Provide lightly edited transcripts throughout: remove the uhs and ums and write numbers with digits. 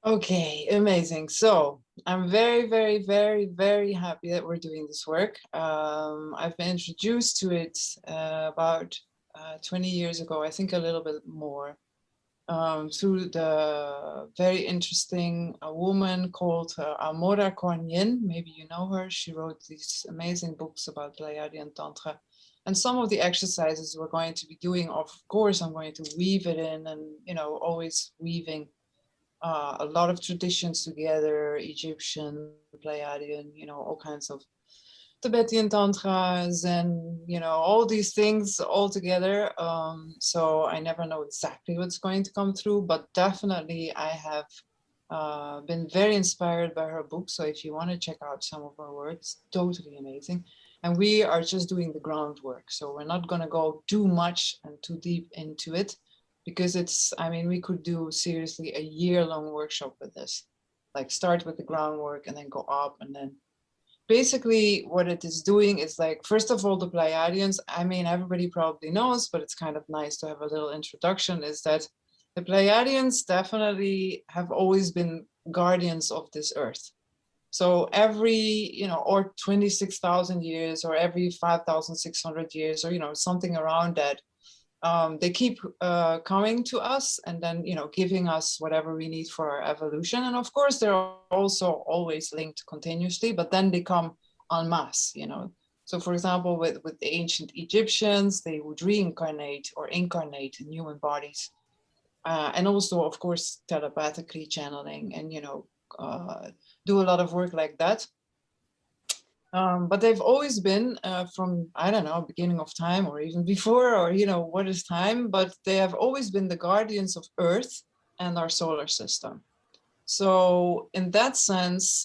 Okay, amazing. So I'm very, very, very, very happy that we're doing this work. I've been introduced to it about 20 years ago, I think a little bit more, through the very interesting woman called Amora Kornyin. Maybe you know her. She wrote these amazing books about Pleiadian Tantra. And some of the exercises we're going to be doing, of course, I'm going to weave it in and, always weaving a lot of traditions together, Egyptian, Pleiadian, all kinds of Tibetan tantras and, all these things all together. So I never know exactly what's going to come through, but definitely I have been very inspired by her book. So if you want to check out some of her work, it's totally amazing. And we are just doing the groundwork. So we're not going to go too much and too deep into it, because we could do seriously a year-long workshop with this. Like start with the groundwork and then go up, and then basically what it is doing is, like, first of all, the Pleiadians, everybody probably knows, but it's kind of nice to have a little introduction, is that the Pleiadians definitely have always been guardians of this earth. So every, or 26,000 years, or every 5,600 years, or, something around that, they keep coming to us and then, giving us whatever we need for our evolution. And of course, they're also always linked continuously, but then they come en masse, So for example, with the ancient Egyptians, they would reincarnate or incarnate in human bodies. And also, of course, telepathically channeling and, do a lot of work like that. But they've always been from, I don't know, beginning of time or even before, or, what is time, but they have always been the guardians of Earth and our solar system. So in that sense,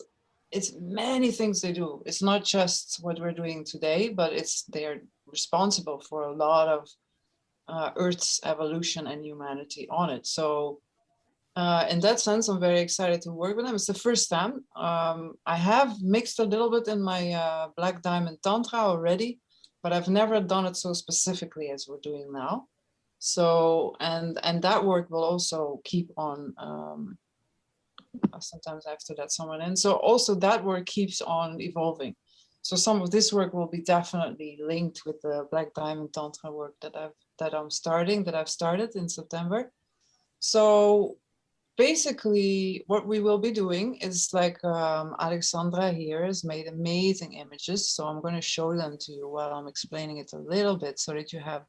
it's many things they do. It's not just what we're doing today, but they're responsible for a lot of Earth's evolution and humanity on it. So in that sense, I'm very excited to work with them. It's the first time. I have mixed a little bit in my Black Diamond Tantra already, but I've never done it so specifically as we're doing now. So, and that work will also keep on. Sometimes after that, someone in. So also that work keeps on evolving. So some of this work will be definitely linked with the Black Diamond Tantra work that I've started in September. So basically what we will be doing is, like, Alexandra here has made amazing images, so I'm going to show them to you while I'm explaining it a little bit, so that you have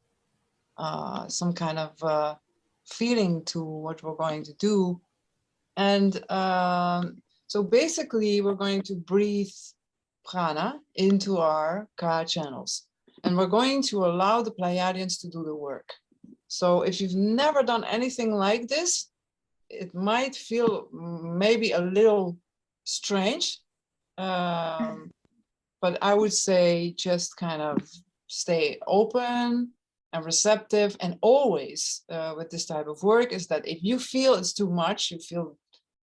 some kind of feeling to what we're going to do. And so basically we're going to breathe prana into our Ka channels, and we're going to allow the Pleiadians to do the work. So if you've never done anything like this, it might feel maybe a little strange, but I would say just kind of stay open and receptive. And always with this type of work is that if you feel it's too much, you feel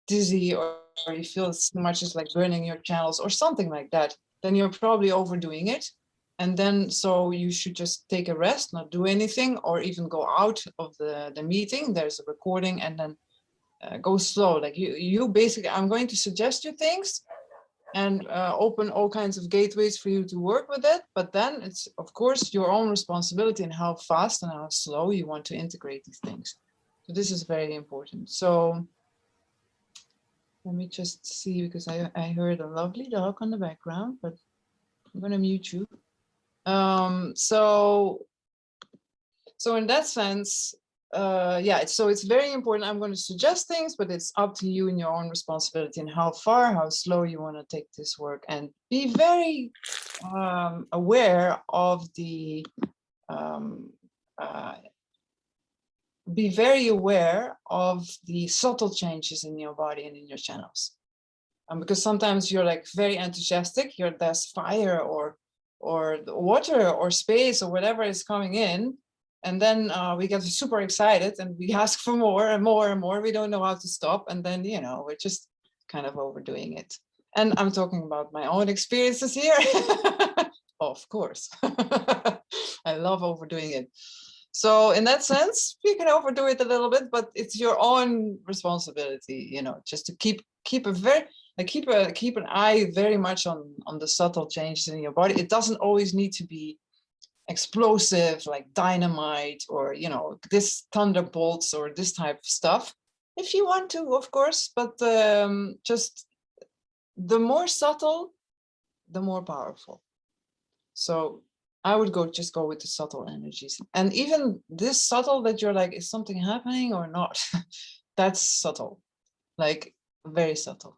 dizzy, or you feel it's too much, it's like burning your channels or something like that, then you're probably overdoing it. And then so you should just take a rest, not do anything, or even go out of the meeting. There's a recording, and then go slow. Like you basically, I'm going to suggest you things and open all kinds of gateways for you to work with it. But then it's, of course, your own responsibility in how fast and how slow you want to integrate these things. So this is very important. So let me just see, because I heard a lovely dog on the background, but I'm going to mute you. So in that sense, yeah, so it's very important. I'm going to suggest things, but it's up to you and your own responsibility and how slow you want to take this work, and be very aware of the subtle changes in your body and in your channels. Because sometimes you're like very enthusiastic, there's fire or water or space or whatever is coming in. And then we get super excited and we ask for more and more and more. We don't know how to stop. And then, we're just kind of overdoing it. And I'm talking about my own experiences here. Of course. I love overdoing it. So in that sense, you can overdo it a little bit, but it's your own responsibility, you know, just to keep a very like keep an eye very much on the subtle changes in your body. It doesn't always need to be explosive like dynamite or, you know, this thunderbolts or this type of stuff. If you want to, of course, but just the more subtle, the more powerful. So I would just go with the subtle energies. And even this subtle that you're like, is something happening or not? That's subtle, like very subtle.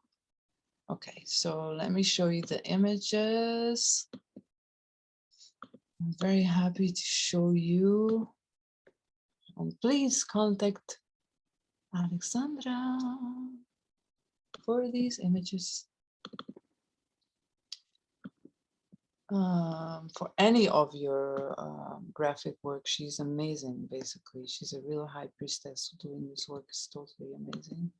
Okay, so let me show you the images. I'm very happy to show you. And please contact Alexandra for these images. For any of your graphic work, she's amazing, basically. She's a real high priestess. Doing this work is totally amazing.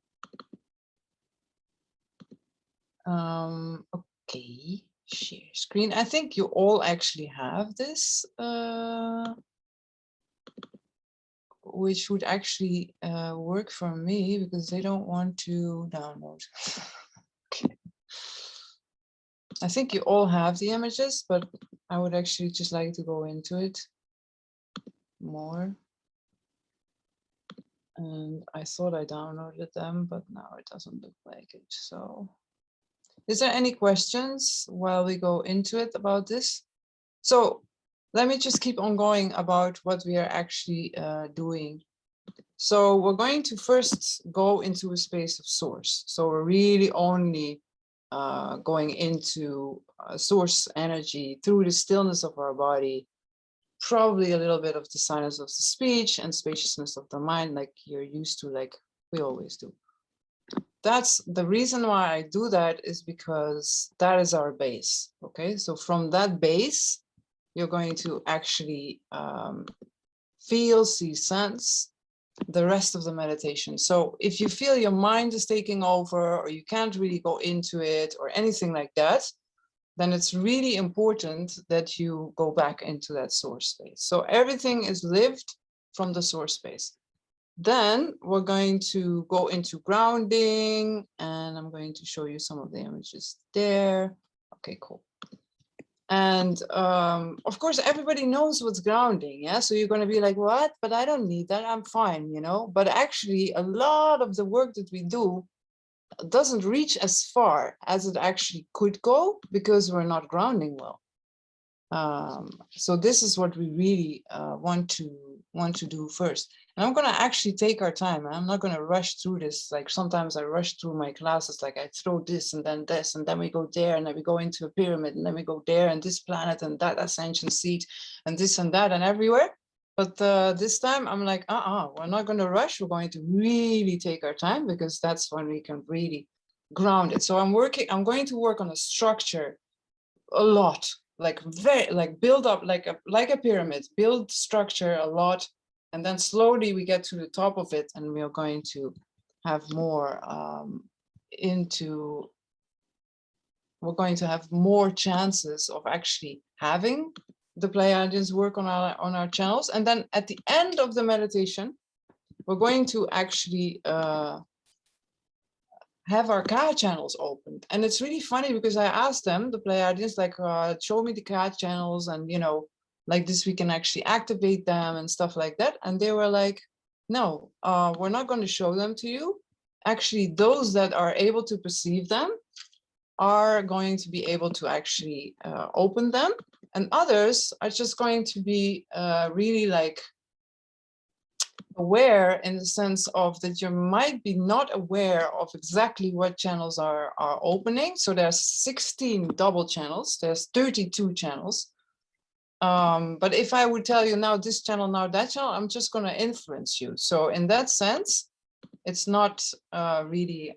Okay, share screen. I think you all actually have this, which would actually work for me because they don't want to download. Okay. I think you all have the images, but I would actually just like to go into it more. And I thought I downloaded them, but now it doesn't look like it. So is there any questions while we go into it about this? So let me just keep on going about what we are actually doing. So we're going to first go into a space of source. So we're really only going into source energy through the stillness of our body, probably a little bit of the silence of the speech and spaciousness of the mind, like you're used to, like we always do. That's the reason why I do that, is because that is our base. Okay, so from that base, you're going to actually feel, see, sense the rest of the meditation. So if you feel your mind is taking over, or you can't really go into it or anything like that, then it's really important that you go back into that source space. So everything is lived from the source space. Then we're going to go into grounding, and I'm going to show you some of the images there. Okay, cool. And of course, everybody knows what's grounding. Yeah, so you're going to be like, what? But I don't need that. I'm fine, you know. But actually, a lot of the work that we do doesn't reach as far as it actually could go because we're not grounding well. So this is what we really want to do first. And I'm going to actually take our time. I'm not going to rush through this. Like sometimes I rush through my classes, like I throw this, and then we go there, and then we go into a pyramid, and then we go there, and this planet, and that ascension seat, and this and that, and everywhere. But this time I'm like, we're not going to rush. We're going to really take our time, because that's when we can really ground it. So I'm going to work on a structure a lot, like build up like a pyramid, build structure a lot, and then slowly we get to the top of it, and we are going to have more we're going to have more chances of actually having the Pleiadians work on our channels. And then at the end of the meditation, we're going to actually have our Ka channels opened. And it's really funny because I asked them, the Pleiadians, like, show me the Ka channels, and, you know, like this, we can actually activate them and stuff like that. And they were like, no, we're not going to show them to you. Actually, those that are able to perceive them are going to be able to actually open them. And others are just going to be really like aware, in the sense of that you might be not aware of exactly what channels are opening. So there's 16 double channels, there's 32 channels. But if I would tell you now this channel, now that channel, I'm just going to influence you. So in that sense, it's not really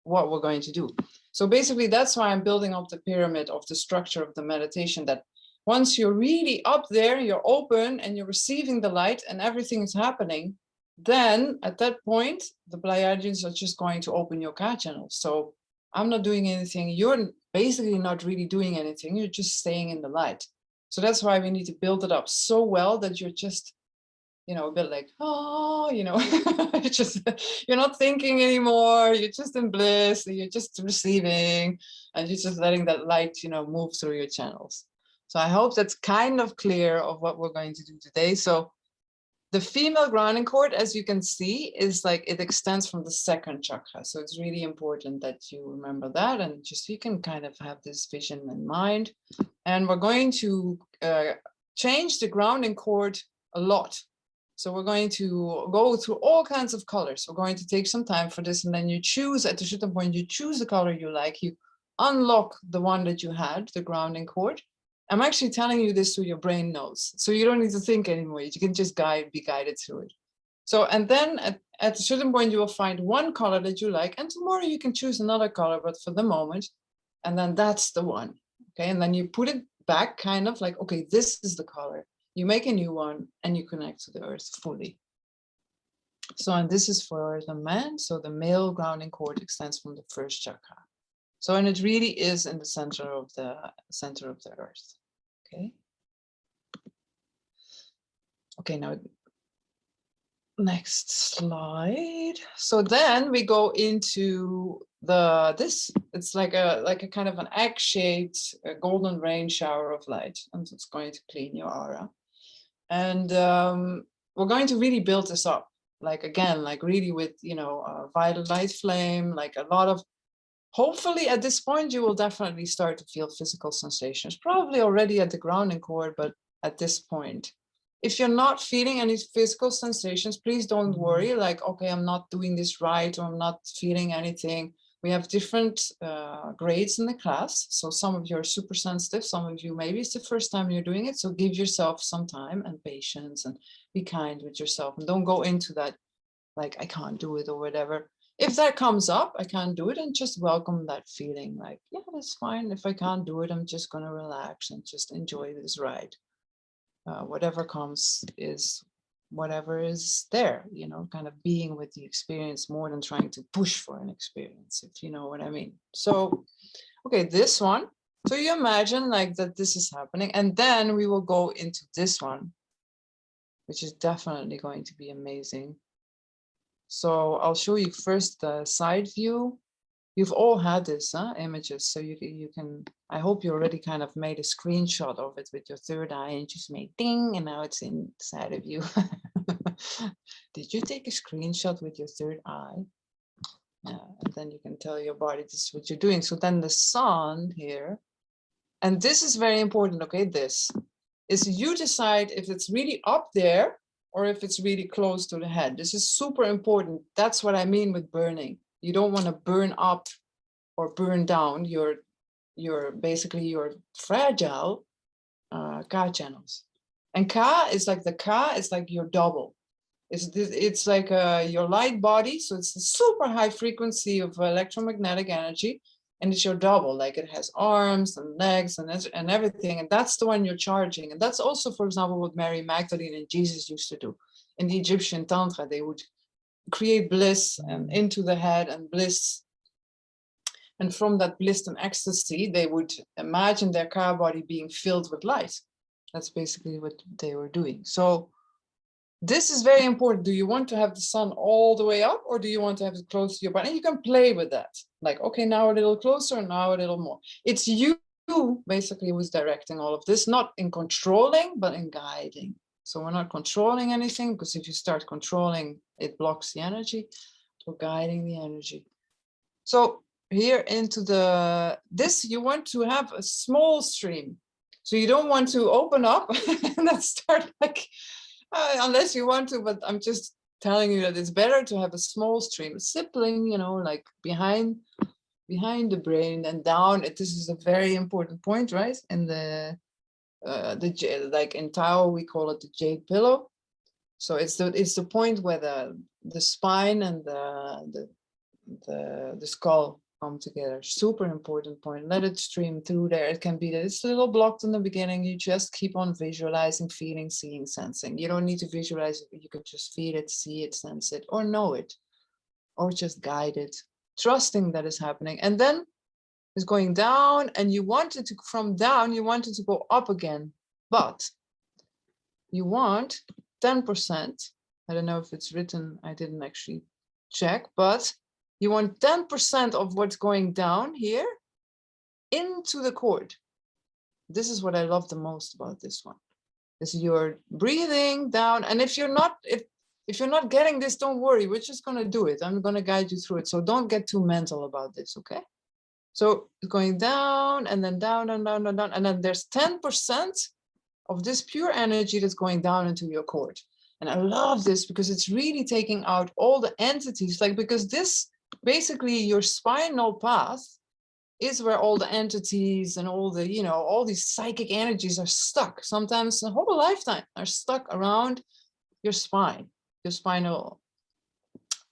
what we're going to do. So basically, that's why I'm building up the pyramid of the structure of the meditation, that once you're really up there, you're open and you're receiving the light and everything is happening, then at that point, the Pleiadians are just going to open your Ka channel. So I'm not doing anything. You're basically not really doing anything. You're just staying in the light. So that's why we need to build it up so well that you're just a bit like, oh, it's just, you're not thinking anymore. You're just in bliss. You're just receiving, and you're just letting that light, move through your channels. So I hope that's kind of clear of what we're going to do today. So the female grounding cord, as you can see, is like it extends from the second chakra. So it's really important that you remember that, and just you can kind of have this vision in mind. And we're going to change the grounding cord a lot. So we're going to go through all kinds of colors. We're going to take some time for this, and then you choose at a certain point, you choose the color you like, you unlock the one that you had, the grounding cord. I'm actually telling you this so your brain knows. So you don't need to think anymore. You can just be guided through it. So, and then at a certain point, you will find one color that you like, and tomorrow you can choose another color, but for the moment, and then that's the one. Okay, and then you put it back kind of like, okay, this is the color. You make a new one and you connect to the earth fully. So, and this is for the man. So the male grounding cord extends from the first chakra. So, and it really is in the center of the earth. Okay. Okay, now next slide. So then we go into it's like a kind of an egg-shaped golden rain shower of light, and it's going to clean your aura. And we're going to really build this up, like again, like really with a violet light flame, like a lot of. Hopefully at this point, you will definitely start to feel physical sensations, probably already at the grounding cord, but at this point, if you're not feeling any physical sensations, please don't worry, like, okay, I'm not doing this right, or I'm not feeling anything. We have different grades in the class. So some of you are super sensitive, some of you, maybe it's the first time you're doing it. So give yourself some time and patience and be kind with yourself, and don't go into that, like, I can't do it or whatever. If that comes up, I can't do it, and just welcome that feeling, like, yeah, that's fine. If I can't do it, I'm just going to relax and just enjoy this ride. Whatever comes is whatever is there, kind of being with the experience more than trying to push for an experience, if you know what I mean. So, okay, this one. So you imagine like that this is happening, and then we will go into this one, which is definitely going to be amazing. So I'll show you first the side view. You've all had this images, so you can, I hope you already kind of made a screenshot of it with your third eye and just made ding, and now it's inside of you. Did you take a screenshot with your third eye? Yeah, and then you can tell your body this is what you're doing. So then the sun here, and this is very important, okay, this is you decide if it's really up there or if it's really close to the head. This is super important. That's what I mean with burning. You don't want to burn up or burn down your basically your fragile Ka channels. And Ka is like your double. It's like your light body. So it's a super high frequency of electromagnetic energy. And it's your double, like it has arms and legs and everything. And that's the one you're charging. And that's also, for example, what Mary Magdalene and Jesus used to do. In the Egyptian Tantra, they would create bliss and into the head and bliss. And from that bliss and ecstasy, they would imagine their Ka body being filled with light. That's basically what they were doing. So this is very important. Do you want to have the sun all the way up, or do you want to have it close to your body? And you can play with that. Like, okay, now a little closer, now a little more. It's you basically who's directing all of this, not in controlling, but in guiding. So we're not controlling anything, because if you start controlling, it blocks the energy. We're guiding the energy. So here into this, you want to have a small stream. So you don't want to open up and then start like, unless you want to, but I'm just telling you that it's better to have a small stream, sibling, like behind the brain and down. This is a very important point, right? In like in Tao, we call it the jade pillow. So it's the point where the spine and the skull come together. Super important point. Let it stream through there. It can be that it's a little blocked in the beginning. You just keep on visualizing, feeling, seeing, sensing. You don't need to visualize it. You can just feel it, see it, sense it, or know it, or just guide it, trusting that is happening. And then it's going down, and you want it to, from down, you want it to go up again, but you want 10%. I don't know if it's written, I didn't actually check, but you want 10% of what's going down here into the cord. This is what I love the most about this one, is you're breathing down. And if you're not, if you're not getting this, don't worry, we're just gonna do it. I'm gonna guide you through it. So don't get too mental about this, okay? So it's going down and then down and down and down. And then there's 10% of this pure energy that's going down into your cord. And I love this because it's really taking out all the entities, like, because this basically your spinal path is where all the entities and all the, you know, all these psychic energies are stuck. Sometimes a whole lifetime are stuck around your spine, your spinal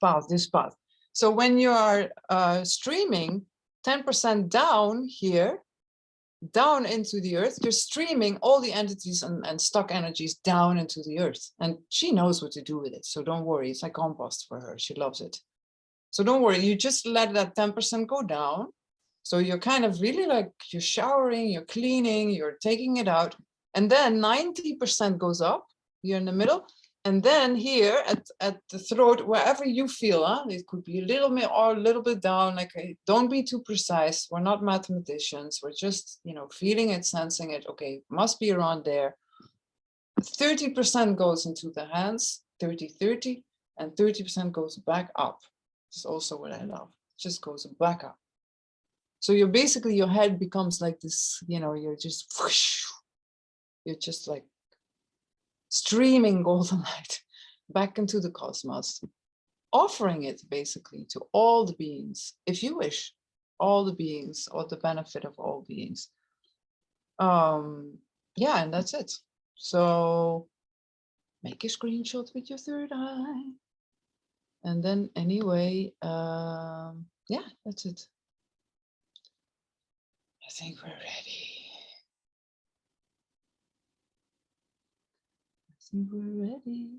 path, this path. So when you are streaming 10% down here, down into the earth, you're streaming all the entities and stuck energies down into the earth. And she knows what to do with it. So don't worry, it's like compost for her. She loves it. So don't worry, you just let that 10% go down. So you're kind of really like, you're showering, you're cleaning, you're taking it out. And then 90% goes up here in the middle. And then here at the throat, wherever you feel, it could be a little bit or a little bit down, like, don't be too precise. We're not mathematicians. We're just, you know, feeling it, sensing it. Okay, must be around there. 30% goes into the hands, 30, and 30% goes back up. This is also what I love. It just goes back up. So you're basically, your head becomes like this, you know, you're just, whoosh, you're just like streaming golden light back into the cosmos, offering it basically to all the beings, if you wish, all the beings, or the benefit of all beings. Yeah, and that's it. So make a screenshot with your third eye. And then anyway, yeah, that's it. I think we're ready. We're ready.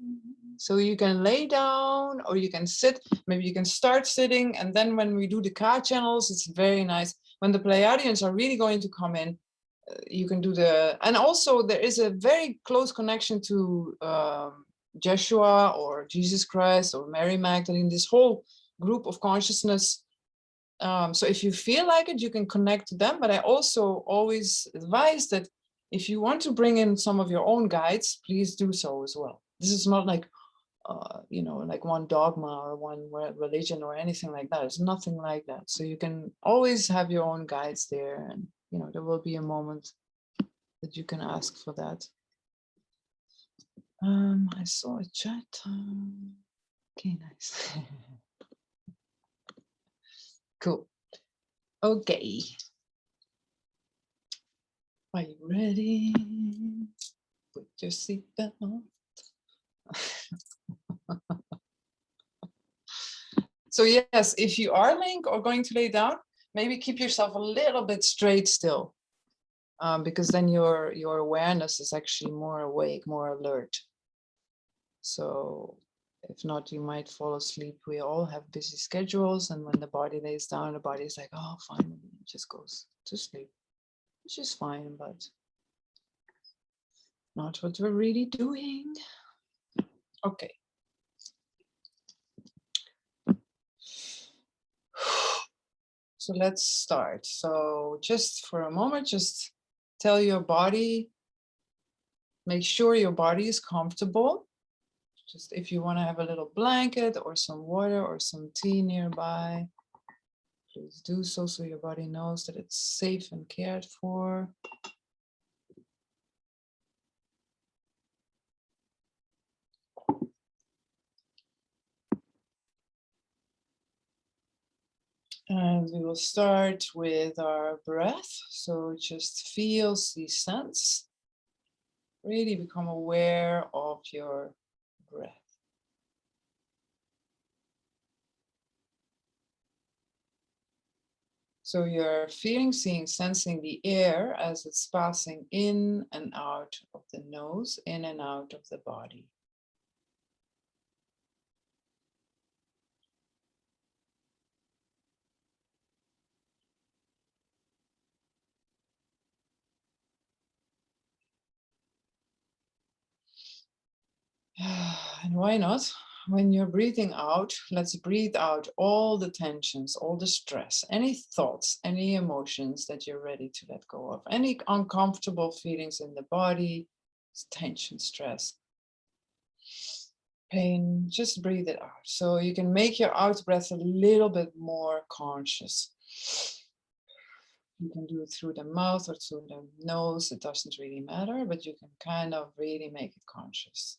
So you can lay down or you can sit. Maybe you can start sitting, and then when we do the card channels, it's very nice. When the Pleiadians are really going to come in, you can do the, and also there is a very close connection to Jeshua or Jesus Christ or Mary Magdalene, this whole group of consciousness. So if you feel like it, you can connect to them. But I also always advise that if you want to bring in some of your own guides, please do so as well. This is not like, you know, like one dogma or one religion or anything like that. It's nothing like that. So you can always have your own guides there, and, you know, there will be a moment that you can ask for that. I saw a chat. Okay, nice. Cool. Okay. Are you ready? Put your seatbelt on. So yes, if you are laying or going to lay down, maybe keep yourself a little bit straight still, because then your awareness is actually more awake, more alert. So if not, you might fall asleep. We all have busy schedules, and when the body lays down, the body is like, oh, finally, it just goes to sleep, which is fine, but not what we're really doing. Okay. So let's start. So just for a moment, just tell your body, make sure your body is comfortable. Just if you want to have a little blanket or some water or some tea nearby, please do so, so your body knows that it's safe and cared for. And we will start with our breath. So just feel, see, sense. Really become aware of your breath. So you're feeling, seeing, sensing the air as it's passing in and out of the nose, in and out of the body. And why not? When you're breathing out, let's breathe out all the tensions, all the stress, any thoughts, any emotions that you're ready to let go of, any uncomfortable feelings in the body, tension, stress, pain, just breathe it out. So you can make your out breath a little bit more conscious. You can do it through the mouth or through the nose, it doesn't really matter, but you can kind of really make it conscious.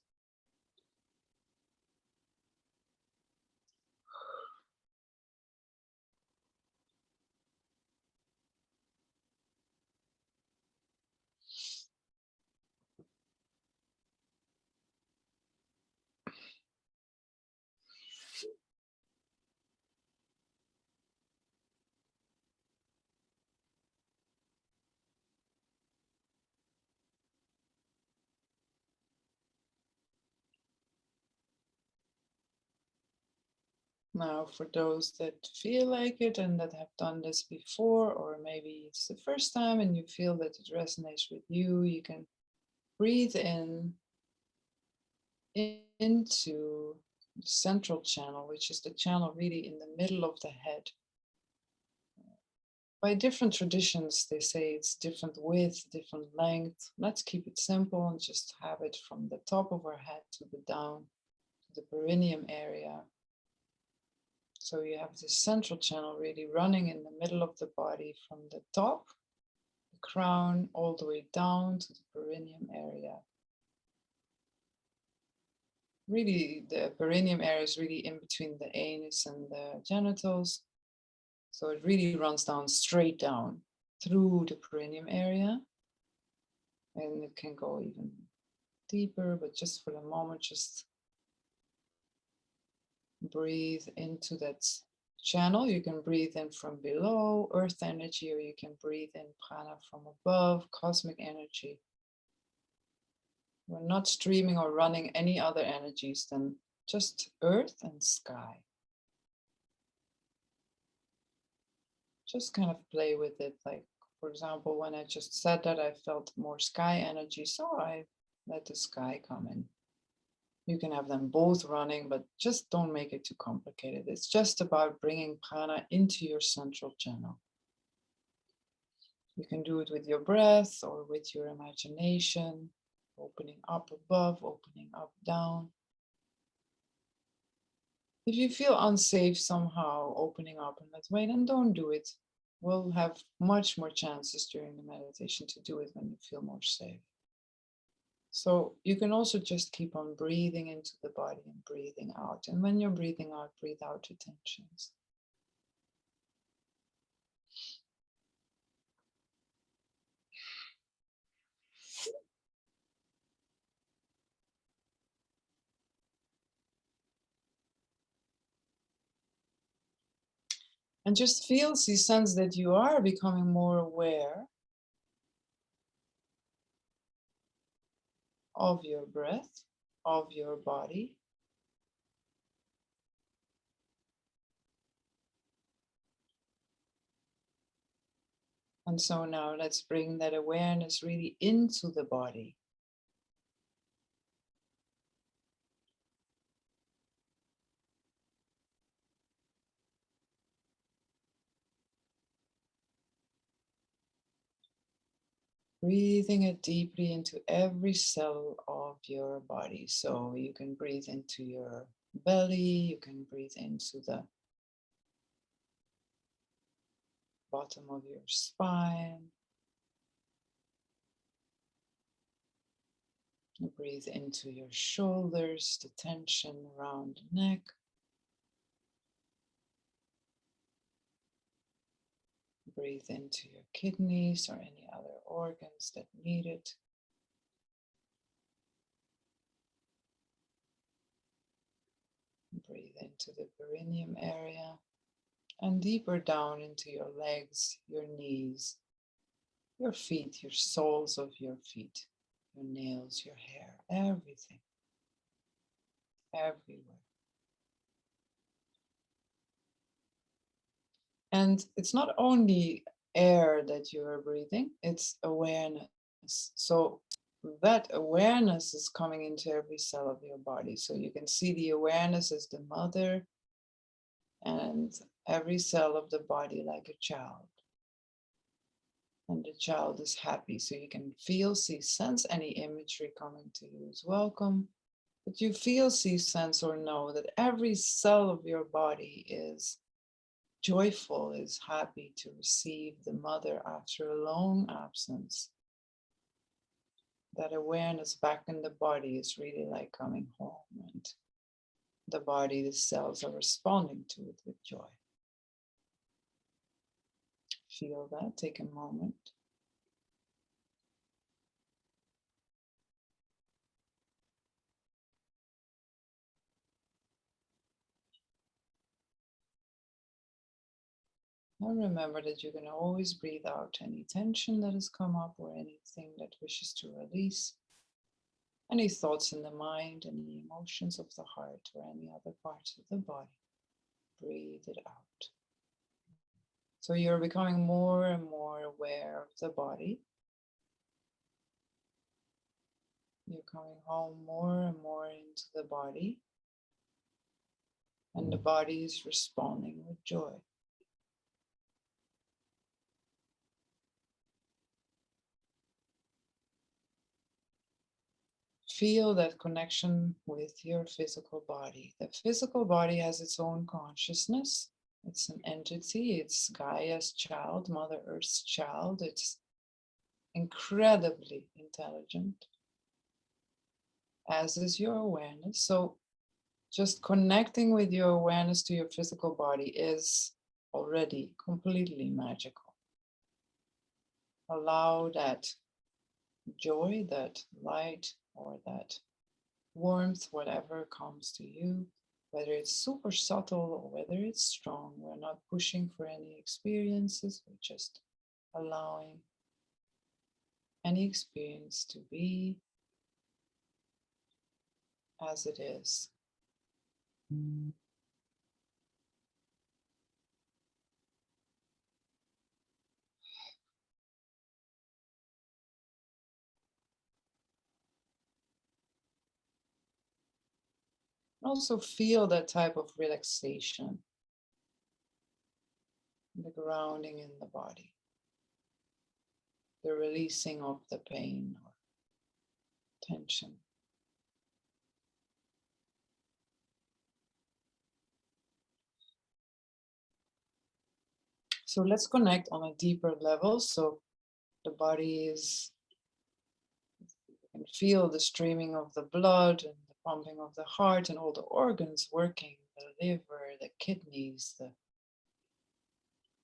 Now, for those that feel like it and that have done this before, or maybe it's the first time and you feel that it resonates with you, you can breathe into the central channel, which is the channel really in the middle of the head. By different traditions, they say it's different width, different length. Let's keep it simple and just have it from the top of our head to the down to the perineum area. So you have this central channel really running in the middle of the body from the top, the crown, all the way down to the perineum area. Really, the perineum area is really in between the anus and the genitals. So it really runs down, straight down through the perineum area. And it can go even deeper, but just for the moment, just breathe into that channel. You can breathe in from below, earth energy, or you can breathe in prana from above, cosmic energy. We're not streaming or running any other energies than just earth and sky. Just kind of play with it. Like, for example, when I just said that, I felt more sky energy, so I let the sky come in. You can have them both running, but just don't make it too complicated. It's just about bringing prana into your central channel. You can do it with your breath or with your imagination, opening up above, opening up down. If you feel unsafe somehow opening up in that way, then don't do it. We'll have much more chances during the meditation to do it when you feel more safe. So you can also just keep on breathing into the body and breathing out. And when you're breathing out, breathe out your tensions. And just feel, see, sense that you are becoming more aware of your breath, of your body. And so now let's bring that awareness really into the body. Breathing it deeply into every cell of your body. So you can breathe into your belly, you can breathe into the bottom of your spine. You breathe into your shoulders, the tension around the neck. Breathe into your kidneys or any other organs that need it. Breathe into the perineum area and deeper down into your legs, your knees, your feet, your soles of your feet, your nails, your hair, everything, everywhere. And it's not only air that you are breathing, it's awareness. So that awareness is coming into every cell of your body. So you can see the awareness as the mother and every cell of the body like a child. And the child is happy. So you can feel, see, sense any imagery coming to you is welcome. But you feel, see, sense, or know that every cell of your body is joyful, is happy to receive the mother after a long absence. That awareness back in the body is really like coming home, and the body, the cells are responding to it with joy. Feel that, take a moment. And remember that you can always breathe out any tension that has come up or anything that wishes to release. Any thoughts in the mind, any emotions of the heart, or any other parts of the body. Breathe it out. So you're becoming more and more aware of the body. You're coming home more and more into the body. And the body is responding with joy. Feel that connection with your physical body. The physical body has its own consciousness. It's an entity. It's Gaia's child, Mother Earth's child. It's incredibly intelligent, as is your awareness. So just connecting with your awareness to your physical body is already completely magical. Allow that joy, that light, or that warmth, whatever comes to you, whether it's super subtle or whether it's strong. We're not pushing for any experiences, we're just allowing any experience to be as it is. Also feel that type of relaxation, the grounding in the body, the releasing of the pain or tension. So let's connect on a deeper level. So the body is, you can feel the streaming of the blood and the pumping of the heart and all the organs working, the liver, the kidneys, the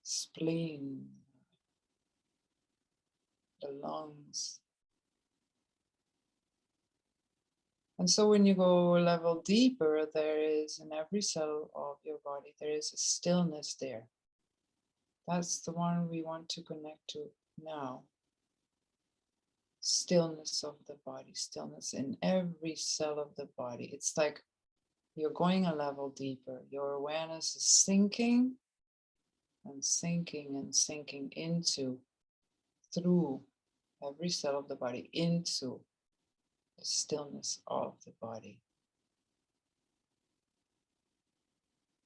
spleen, the lungs. And so when you go a level deeper, there is in every cell of your body, there is a stillness there. That's the one we want to connect to now. Stillness of the body, stillness in every cell of the body. It's like you're going a level deeper. Your awareness is sinking and sinking and sinking into, through every cell of the body, into the stillness of the body.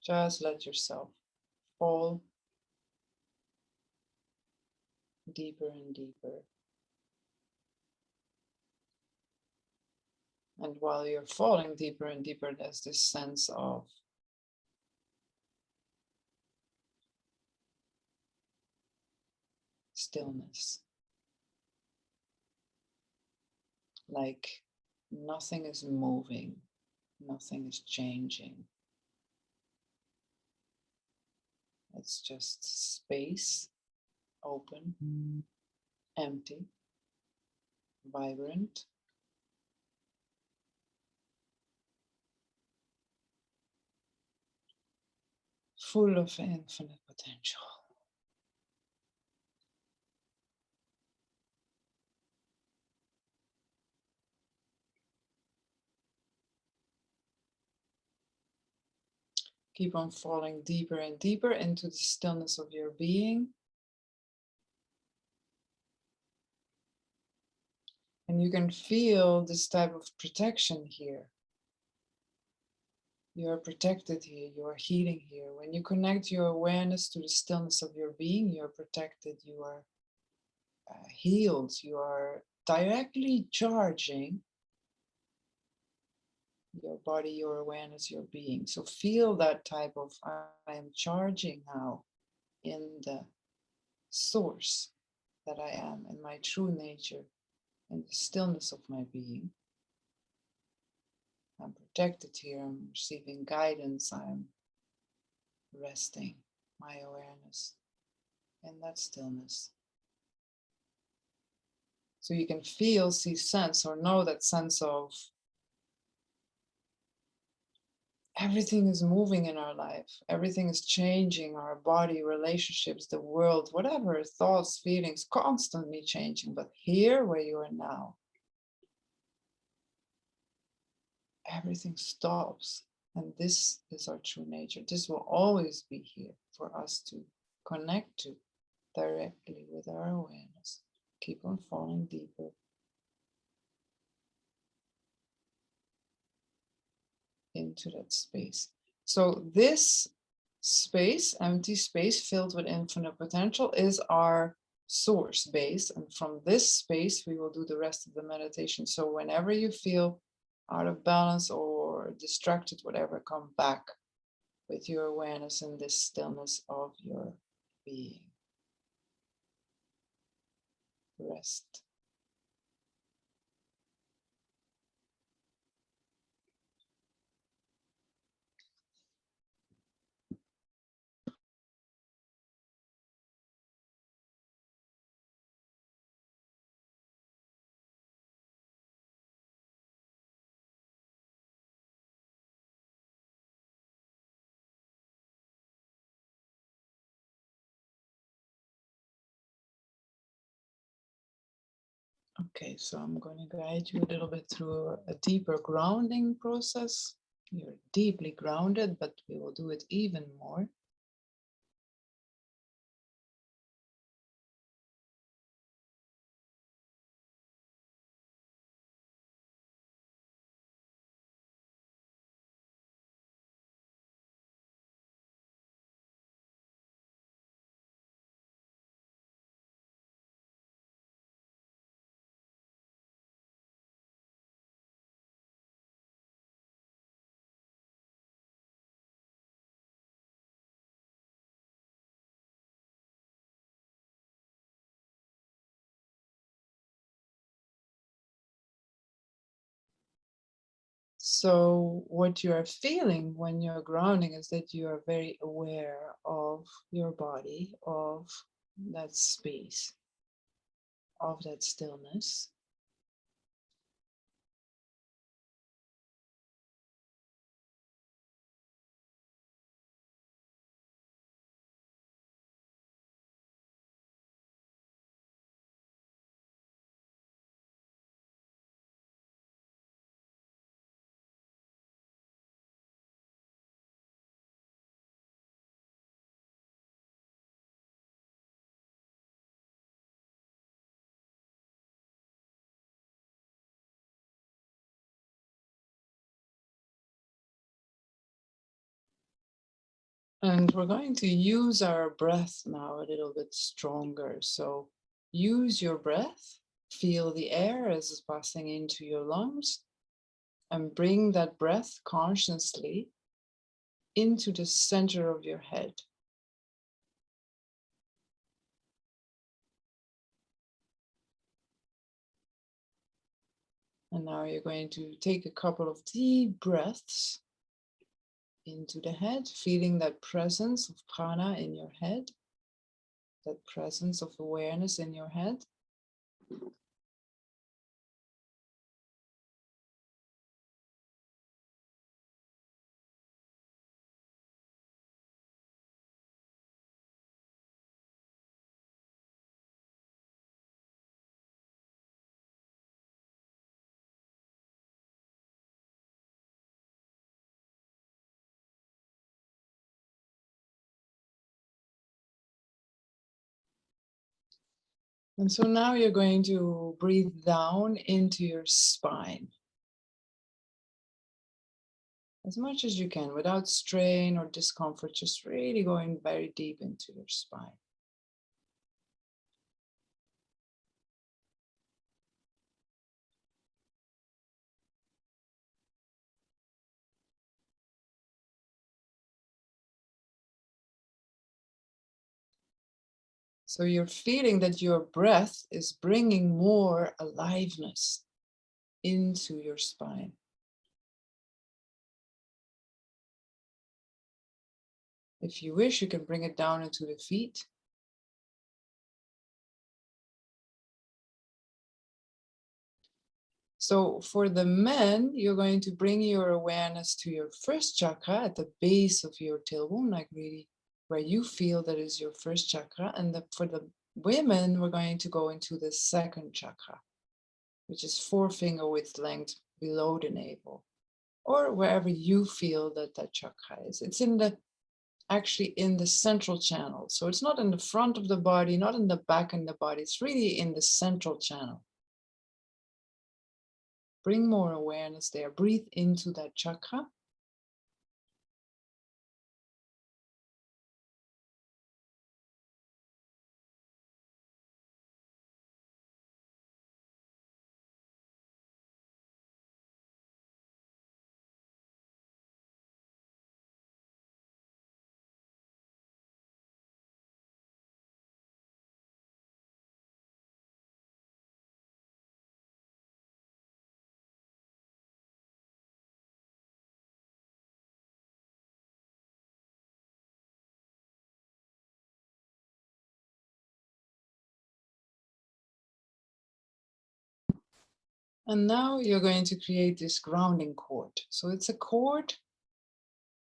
Just let yourself fall deeper and deeper. And while you're falling deeper and deeper, there's this sense of stillness. Like nothing is moving, nothing is changing. It's just space, open, empty, vibrant. Full of infinite potential. Keep on falling deeper and deeper into the stillness of your being. And you can feel this type of protection here. You are protected here, you are healing here. When you connect your awareness to the stillness of your being, you're protected, you are healed, you are directly charging your body, your awareness, your being. So feel that type of, I am charging now in the source that I am, in my true nature, in the stillness of my being. I'm protected here, I'm receiving guidance, I'm resting my awareness in that stillness. So you can feel, see, sense, or know that sense of everything is moving in our life. Everything is changing, our body, relationships, the world, whatever, thoughts, feelings, constantly changing. But here where you are now, everything stops. And this is our true nature. This will always be here for us to connect to directly with our awareness. Keep on falling deeper into that space. So this space, empty space filled with infinite potential, is our source base. And from this space, we will do the rest of the meditation. So whenever you feel out of balance or distracted, whatever, come back with your awareness in this stillness of your being. Rest. Okay, so I'm going to guide you a little bit through a deeper grounding process. You're deeply grounded, but we will do it even more. So what you are feeling when you're grounding is that you are very aware of your body, of that space, of that stillness. And we're going to use our breath now a little bit stronger. So use your breath, feel the air as it's passing into your lungs, and bring that breath consciously into the center of your head. And now you're going to take a couple of deep breaths into the head, feeling that presence of prana in your head, that presence of awareness in your head. And so now you're going to breathe down into your spine as much as you can without strain or discomfort, just really going very deep into your spine. So you're feeling that your breath is bringing more aliveness into your spine. If you wish, you can bring it down into the feet. So for the men, you're going to bring your awareness to your first chakra at the base of your tailbone, like really where you feel that is your first chakra. And for the women, we're going to go into the second chakra, which is 4-finger width length below the navel, or wherever you feel that that chakra is. It's actually in the central channel. So it's not in the front of the body, not in the back of the body. It's really in the central channel. Bring more awareness there. Breathe into that chakra. And now you're going to create this grounding cord. So it's a cord,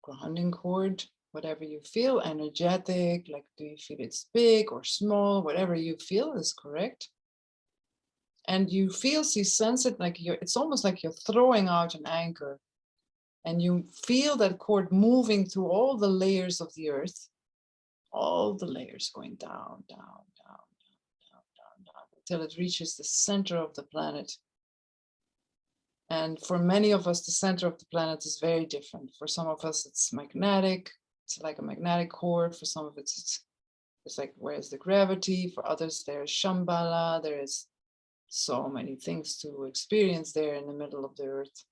grounding cord, whatever you feel, energetic, like do you feel it's big or small, whatever you feel is correct. And you feel, sense it like it's almost like you're throwing out an anchor. And you feel that cord moving through all the layers of the earth, all the layers going down, down, down, down, down, down, until it reaches the center of the planet. And for many of us, the center of the planet is very different. For some of us, it's magnetic. It's like a magnetic cord. For some of it's like, where's the gravity? For others, there's Shambhala. There is so many things to experience there in the middle of the earth.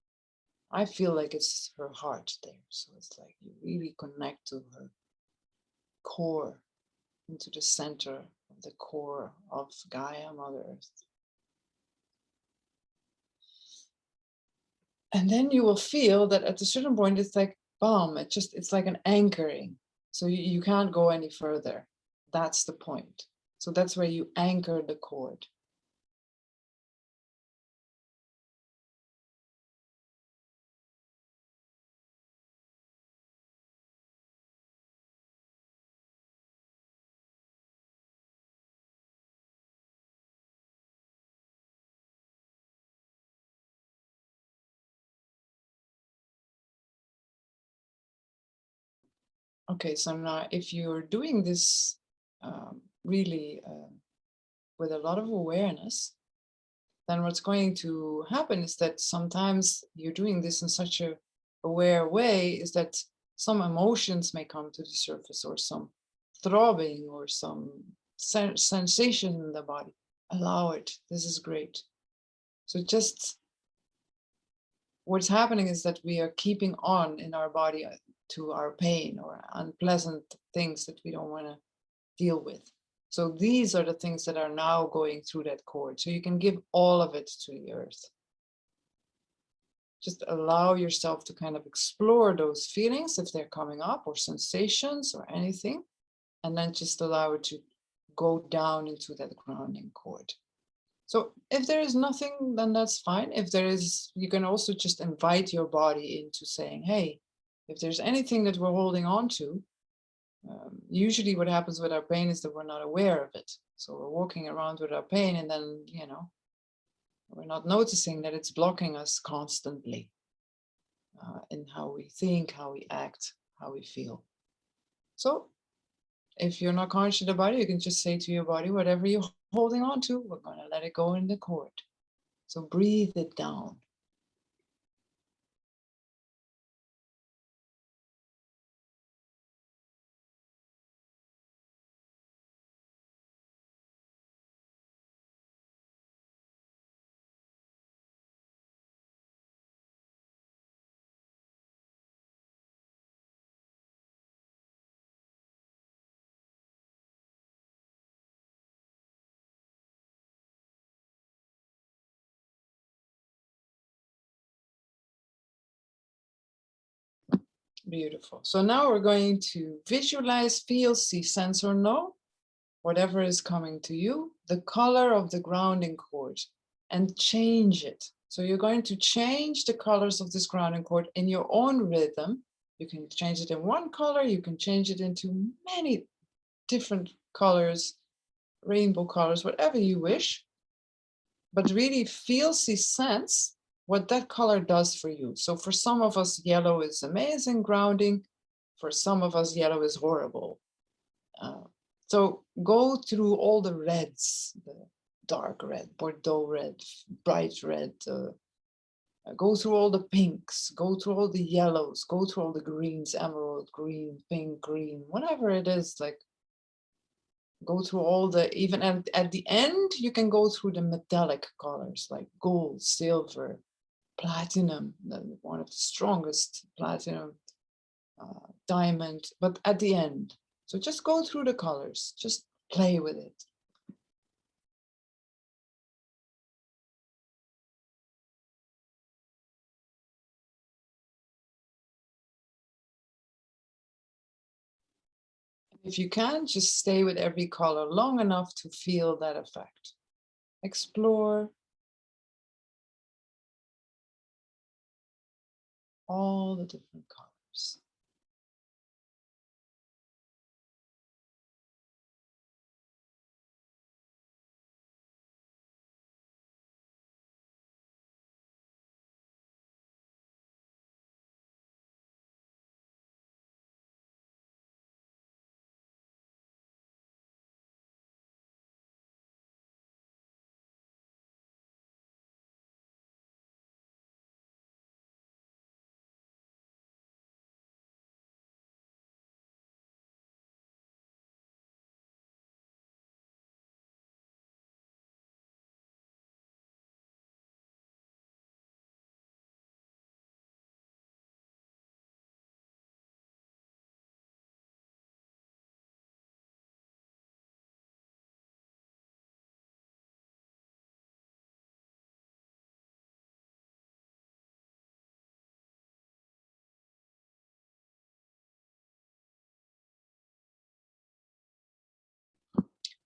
I feel like it's her heart there. So it's like you really connect to her core, into the center of the core of Gaia, Mother Earth. And then you will feel that at a certain point, it's like, boom, it's like an anchoring. So you can't go any further. That's the point. So that's where you anchor the cord. Okay, so now if you're doing this really with a lot of awareness, then what's going to happen is that sometimes you're doing this in such a aware way is that some emotions may come to the surface, or some throbbing, or some sensation in the body. Allow it. This is great. So just what's happening is that we are keeping on in our body to our pain or unpleasant things that we don't want to deal with. So these are the things that are now going through that cord. So you can give all of it to the earth. Just allow yourself to kind of explore those feelings if they're coming up, or sensations or anything. And then just allow it to go down into that grounding cord. So if there is nothing, then that's fine. If there is, you can also just invite your body into saying, hey, if there's anything that we're holding on to, usually what happens with our pain is that we're not aware of it. So we're walking around with our pain, and then, we're not noticing that it's blocking us constantly in how we think, how we act, how we feel. So if you're not conscious about it, you can just say to your body, whatever you're holding on to, we're going to let it go in the cord. So breathe it down. Beautiful. So now we're going to visualize, feel, see, sense, or know, whatever is coming to you, the color of the grounding cord, and change it. So you're going to change the colors of this grounding cord in your own rhythm. You can change it in one color, you can change it into many different colors, rainbow colors, whatever you wish. But really feel, see, sense what that color does for you. So for some of us, yellow is amazing grounding. For some of us, yellow is horrible. So go through all the reds, the dark red, Bordeaux red, bright red, go through all the pinks, go through all the yellows, go through all the greens, emerald green, pink green, whatever it is, like go through all the, even at the end, you can go through the metallic colors like gold, silver, platinum, one of the strongest, platinum, diamond, but at the end. So just go through the colors, just play with it. If you can, just stay with every color long enough to feel that effect. Explore all the different colors.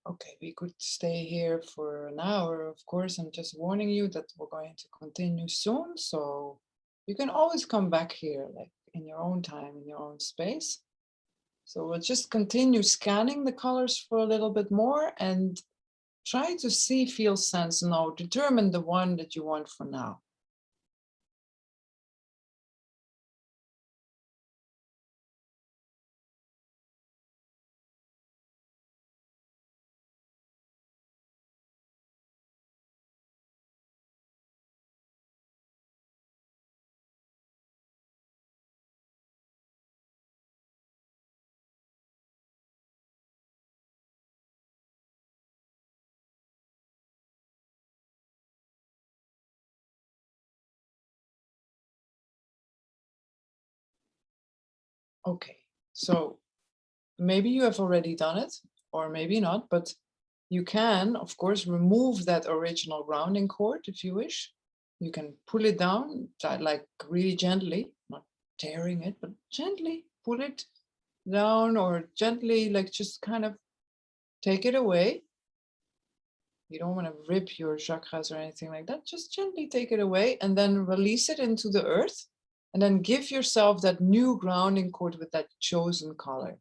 Okay, we could stay here for an hour, of course. I'm just warning you that we're going to continue soon. So you can always come back here, like in your own time, in your own space. So we'll just continue scanning the colors for a little bit more and try to see, feel, sense, know, determine the one that you want for now. Okay, so maybe you have already done it, or maybe not, but you can, of course, remove that original grounding cord if you wish. You can pull it down, like really gently, not tearing it, but gently pull it down, or gently, like just kind of take it away. You don't want to rip your chakras or anything like that. Just gently take it away and then release it into the earth. And then give yourself that new grounding cord with that chosen color.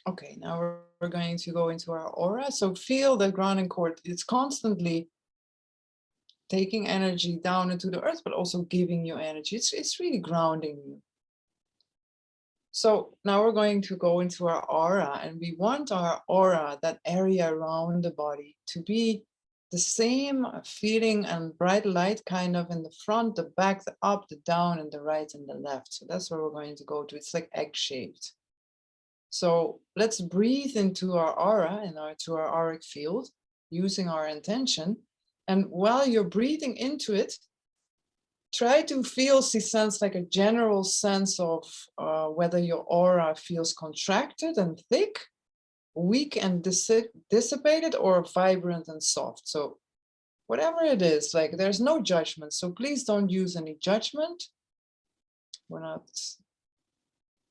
Okay, now we're going to go into our aura. So feel the grounding cord. It's constantly taking energy down into the earth, but also giving you energy. It's really grounding you. So now we're going to go into our aura, and we want our aura, that area around the body, to be the same feeling and bright light kind of in the front, the back, the up, the down, and the right and the left. So that's where we're going to go to. It's like egg-shaped. So let's breathe into our aura and to our auric field using our intention. And while you're breathing into it, try to feel, sense like a general sense of whether your aura feels contracted and thick, weak and dissipated, or vibrant and soft. So whatever it is, like there's no judgment. So please don't use any judgment. We're not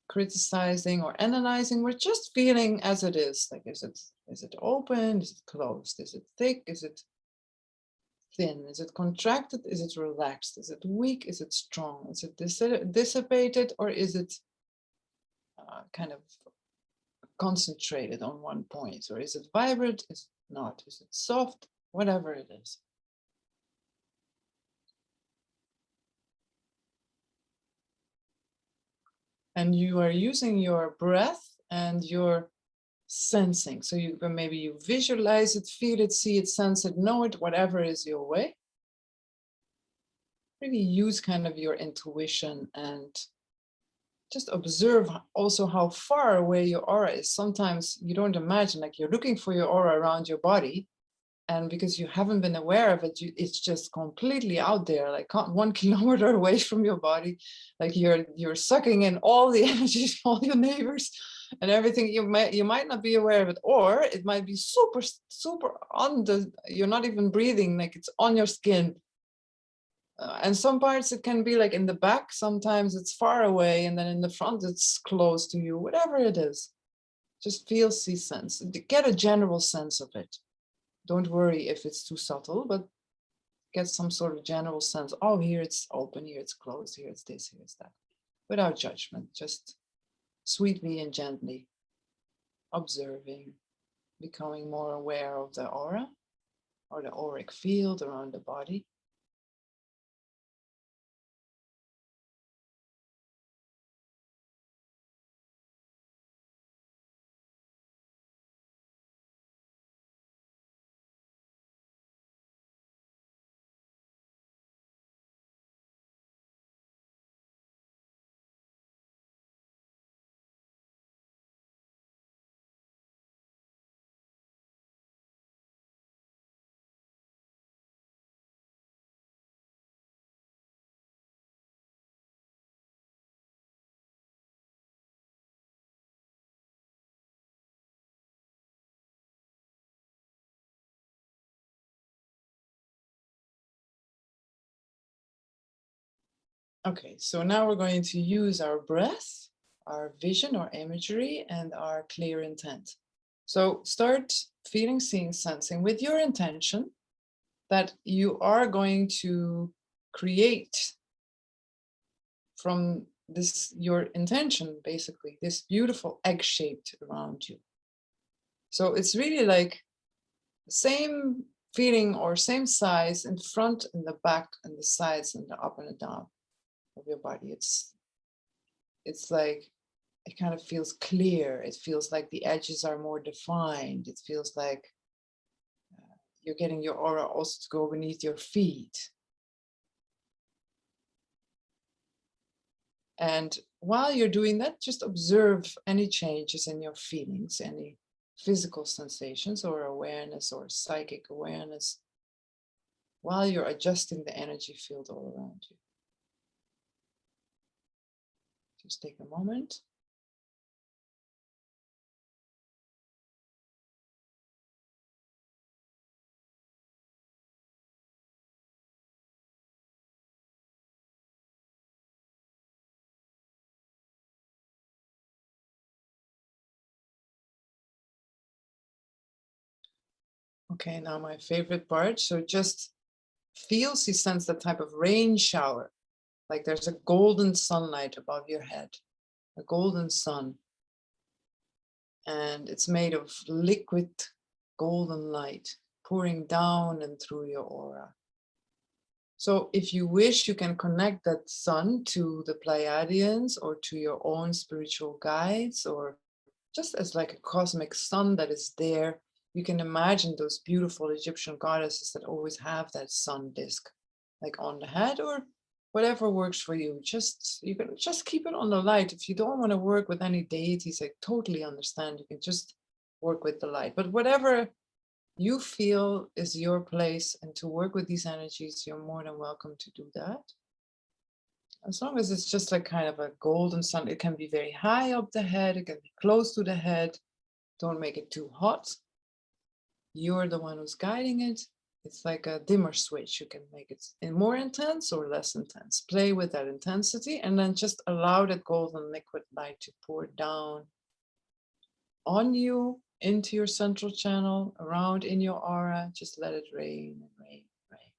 criticizing or analyzing. We're just feeling as it is. Like, is it open? Is it closed? Is it thick? Is it thin? Is it contracted? Is it relaxed? Is it weak? Is it strong? Is it dissipated, or is it kind of concentrated on one point? Or is it vibrant? Is it not? Is it soft? Whatever it is. And you are using your breath and your sensing. So maybe you visualize it, feel it, see it, sense it, know it, whatever is your way. Really use kind of your intuition and just observe also how far away your aura is. Sometimes you don't imagine, like you're looking for your aura around your body, and because you haven't been aware of it, it's just completely out there, like 1 kilometer away from your body. Like you're sucking in all the energy from all your neighbors and everything. You might not be aware of it, or it might be super on you're not even breathing, like it's on your skin. And some parts it can be like in the back, sometimes it's far away, and then in the front it's close to you. Whatever it is, just feel, see, sense, get a general sense of it. Don't worry if it's too subtle, but get some sort of general sense. Oh, here it's open, here it's closed, here it's this, here it's that. Without judgment, just sweetly and gently observing, becoming more aware of the aura or the auric field around the body. Okay, so now we're going to use our breath, our vision, our imagery, and our clear intent. So start feeling, seeing, sensing with your intention that you are going to create from this, your intention, basically, this beautiful egg shaped around you. So it's really like the same feeling or same size in front and the back and the sides and the up and the down of your body. It's like, it kind of feels clear. It feels like the edges are more defined. It feels like you're getting your aura also to go beneath your feet. And while you're doing that, just observe any changes in your feelings, any physical sensations or awareness or psychic awareness, while you're adjusting the energy field all around you. Just take a moment. Okay, now my favorite part. So just feel, see, sense that type of rain shower. Like there's a golden sunlight above your head, a golden sun. and it's made of liquid golden light pouring down and through your aura. So if you wish, you can connect that sun to the Pleiadians or to your own spiritual guides, or just as like a cosmic sun that is there. You can imagine those beautiful Egyptian goddesses that always have that sun disk, like on the head, or whatever works for you. Just, you can just keep it on the light. If you don't want to work with any deities, I totally understand. You can just work with the light. But whatever you feel is your place, and to work with these energies, you're more than welcome to do that. As long as it's just like kind of a golden sun. It can be very high up the head, it can be close to the head. Don't make it too hot. You're the one who's guiding it. It's like a dimmer switch. You can make it more intense or less intense. Play with that intensity, and then just allow that golden liquid light to pour down on you, into your central channel, around in your aura. Just let it rain and rain and rain.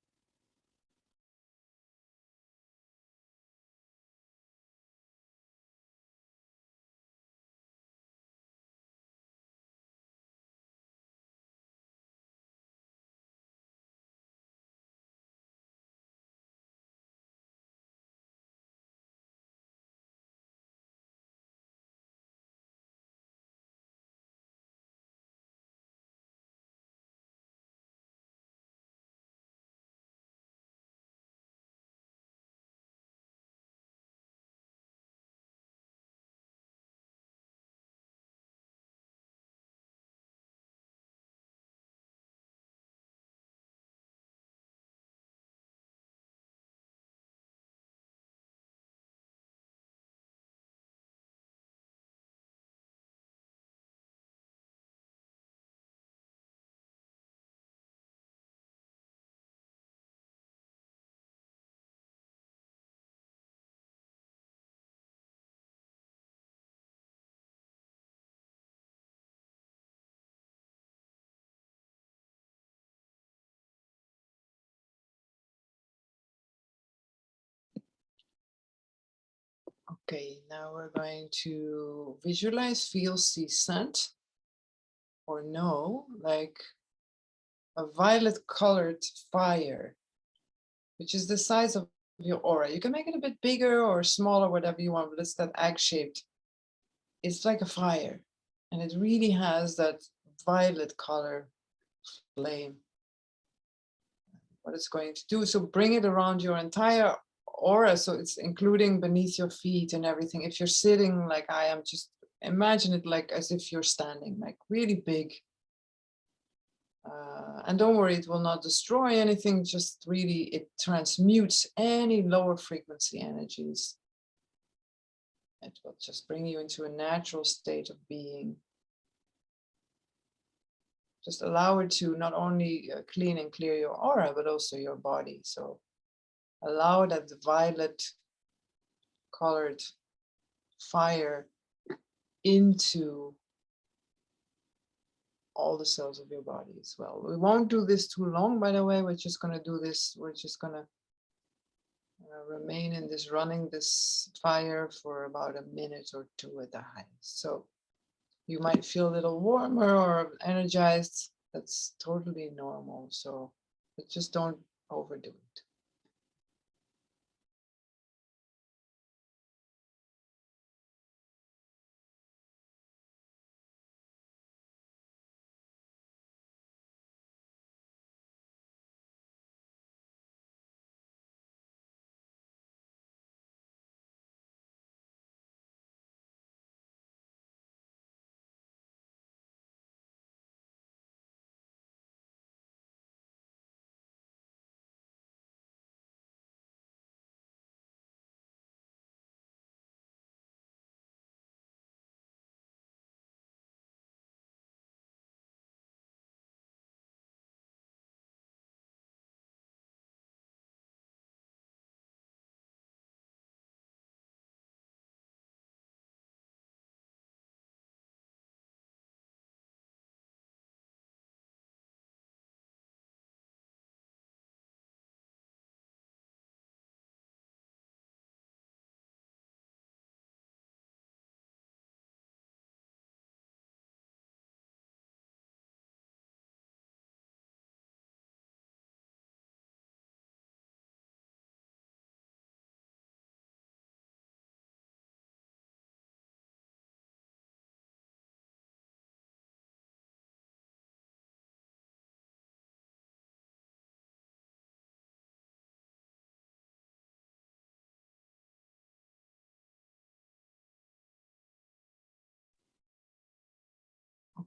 Okay, now we're going to visualize, feel, see, scent, or know, like a violet colored fire, which is the size of your aura. You can make it a bit bigger or smaller, whatever you want, but it's that egg shaped. It's like a fire, and it really has that violet color flame. What it's going to do, so bring it around your entire aura, so it's including beneath your feet and everything. If you're sitting like I am, just imagine it like as if you're standing, like really big. And don't worry, it will not destroy anything, just really it transmutes any lower frequency energies. It will just bring you into a natural state of being. Just allow it to not only clean and clear your aura, but also your body. So allow that violet colored fire into all the cells of your body as well. We won't do this too long, by the way. We're just going to do this. We're just going to remain in this, running this fire for about a minute or two at the highest. So you might feel a little warmer or energized. That's totally normal. So, but just don't overdo it.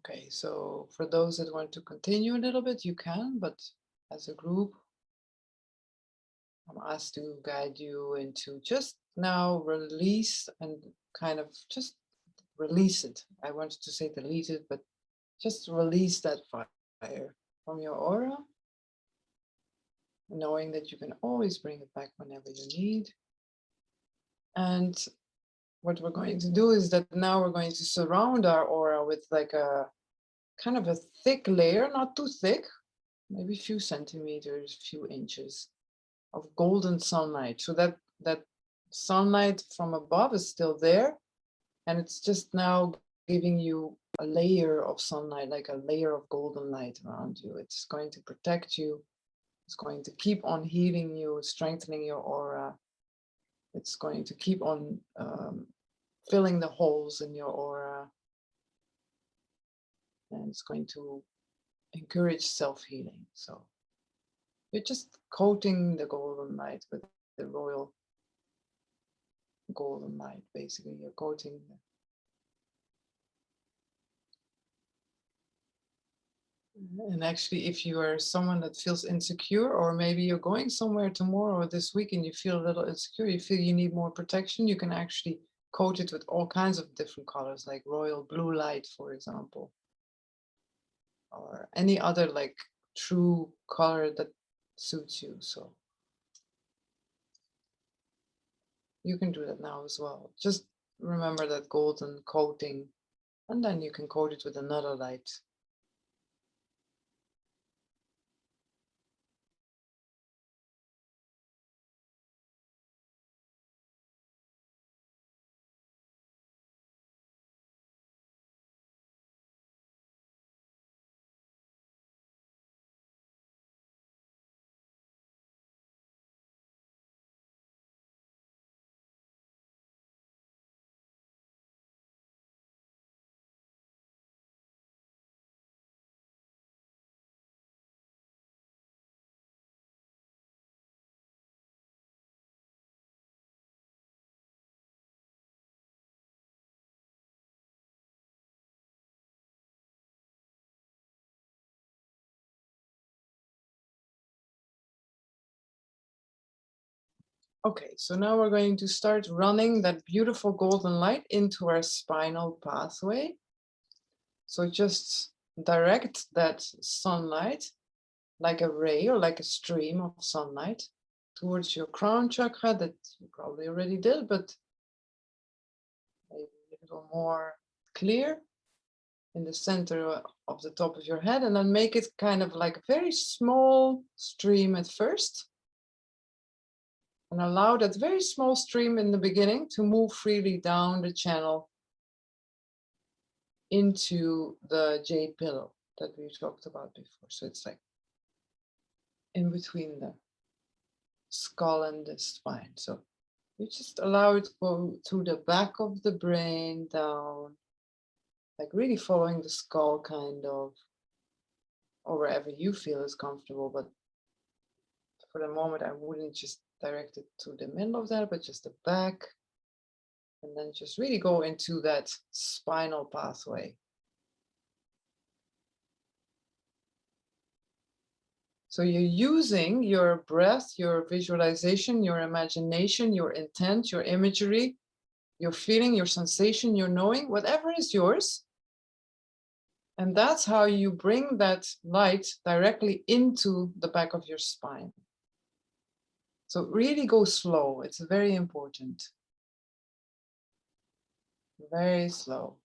Okay, so for those that want to continue a little bit, you can, but as a group, I'm asked to guide you into just now release and kind of just release it. I wanted to say delete it, but just release that fire from your aura, knowing that you can always bring it back whenever you need. And what we're going to do is that now we're going to surround our aura with like a kind of a thick layer, not too thick, maybe a few centimeters, a few inches of golden sunlight. So that sunlight from above is still there, and it's just now giving you a layer of sunlight, like a layer of golden light around you. It's going to protect you. It's going to keep on healing you, strengthening your aura. It's going to keep on filling the holes in your aura. And it's going to encourage self-healing. So you're just coating the golden light with the royal golden light, basically. You're coating and actually, if you are someone that feels insecure, or maybe you're going somewhere tomorrow or this week and you feel a little insecure, you feel you need more protection, you can actually coat it with all kinds of different colors, like royal blue light, for example, or any other like true color that suits you. So you can do that now as well. Just remember that golden coating, and then you can coat it with another light. Okay, so now we're going to start running that beautiful golden light into our spinal pathway. So just direct that sunlight like a ray or like a stream of sunlight towards your crown chakra that you probably already did, but maybe a little more clear in the center of the top of your head, and then make it kind of like a very small stream at first. And allow that very small stream in the beginning to move freely down the channel into the jade pillow that we talked about before. So it's like in between the skull and the spine. So you just allow it to go to the back of the brain down, like really following the skull kind of, or wherever you feel is comfortable. But for the moment, I wouldn't just direct it to the middle of that, but just the back. And then just really go into that spinal pathway. So you're using your breath, your visualization, your imagination, your intent, your imagery, your feeling, your sensation, your knowing, whatever is yours. And that's how you bring that light directly into the back of your spine. So really go slow. It's very important. Very slow.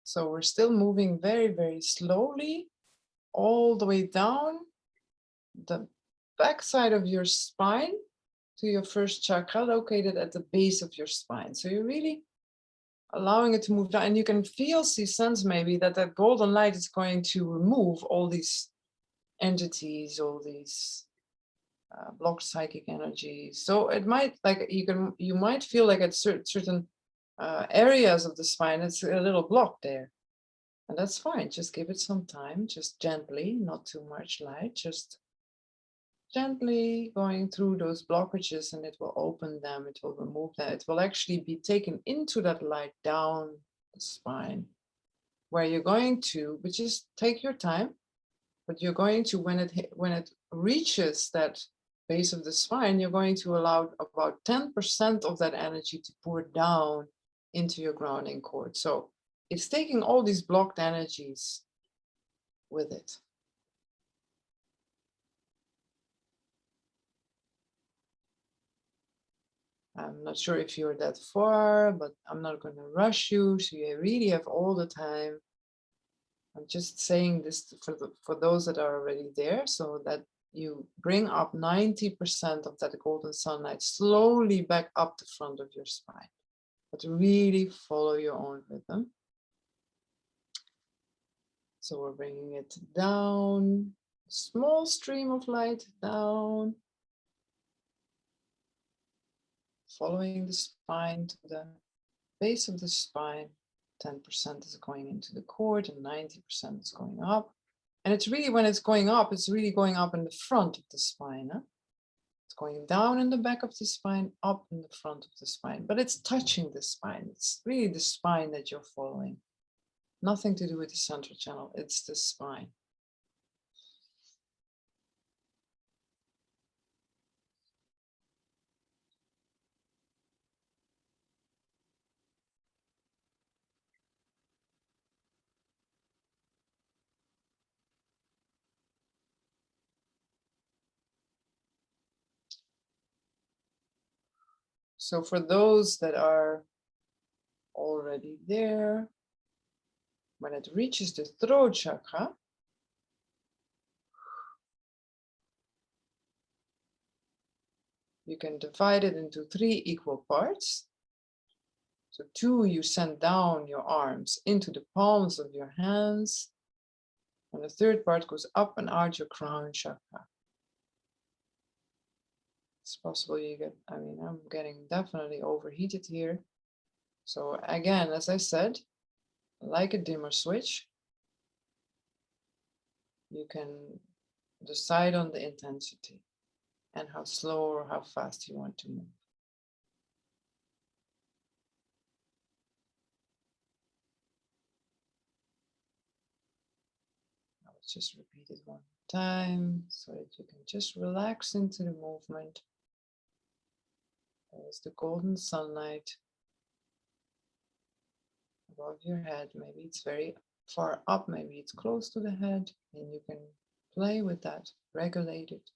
So we're still moving very, very slowly all the way down the backside of your spine to your first chakra located at the base of your spine. So you really allowing it to move down. And you can sense maybe that golden light is going to remove all these entities, all these blocked psychic energies. So it might, like, you might feel like at certain areas of the spine, it's a little blocked there. And that's fine. Just give it some time, just gently, not too much light, just gently going through those blockages, and it will open them, it will remove them. It will actually be taken into that light down the spine, where you're going to, but just take your time, but you're going to, when it reaches that base of the spine, you're going to allow about 10% of that energy to pour down into your grounding cord. So it's taking all these blocked energies with it. I'm not sure if you're that far, but I'm not going to rush you, so you really have all the time. I'm just saying this for those that are already there, so that you bring up 90% of that golden sunlight slowly back up the front of your spine, but really follow your own rhythm. So we're bringing it down, small stream of light down, following the spine to the base of the spine. 10% is going into the cord and 90% is going up. And it's really, when it's going up, it's really going up in the front of the spine. Huh? It's going down in the back of the spine, up in the front of the spine, but it's touching the spine. It's really the spine that you're following. Nothing to do with the central channel, it's the spine. So for those that are already there, when it reaches the throat chakra, you can divide it into 3 equal parts. So 2, you send down your arms into the palms of your hands. And the 3rd part goes up and out your crown chakra. It's possible you get, I'm getting definitely overheated here. So again, as I said, like a dimmer switch, you can decide on the intensity and how slow or how fast you want to move. Let's just repeat it one time so that you can just relax into the movement. There's the golden sunlight above your head. Maybe it's very far up, maybe it's close to the head, and you can play with that, regulate it.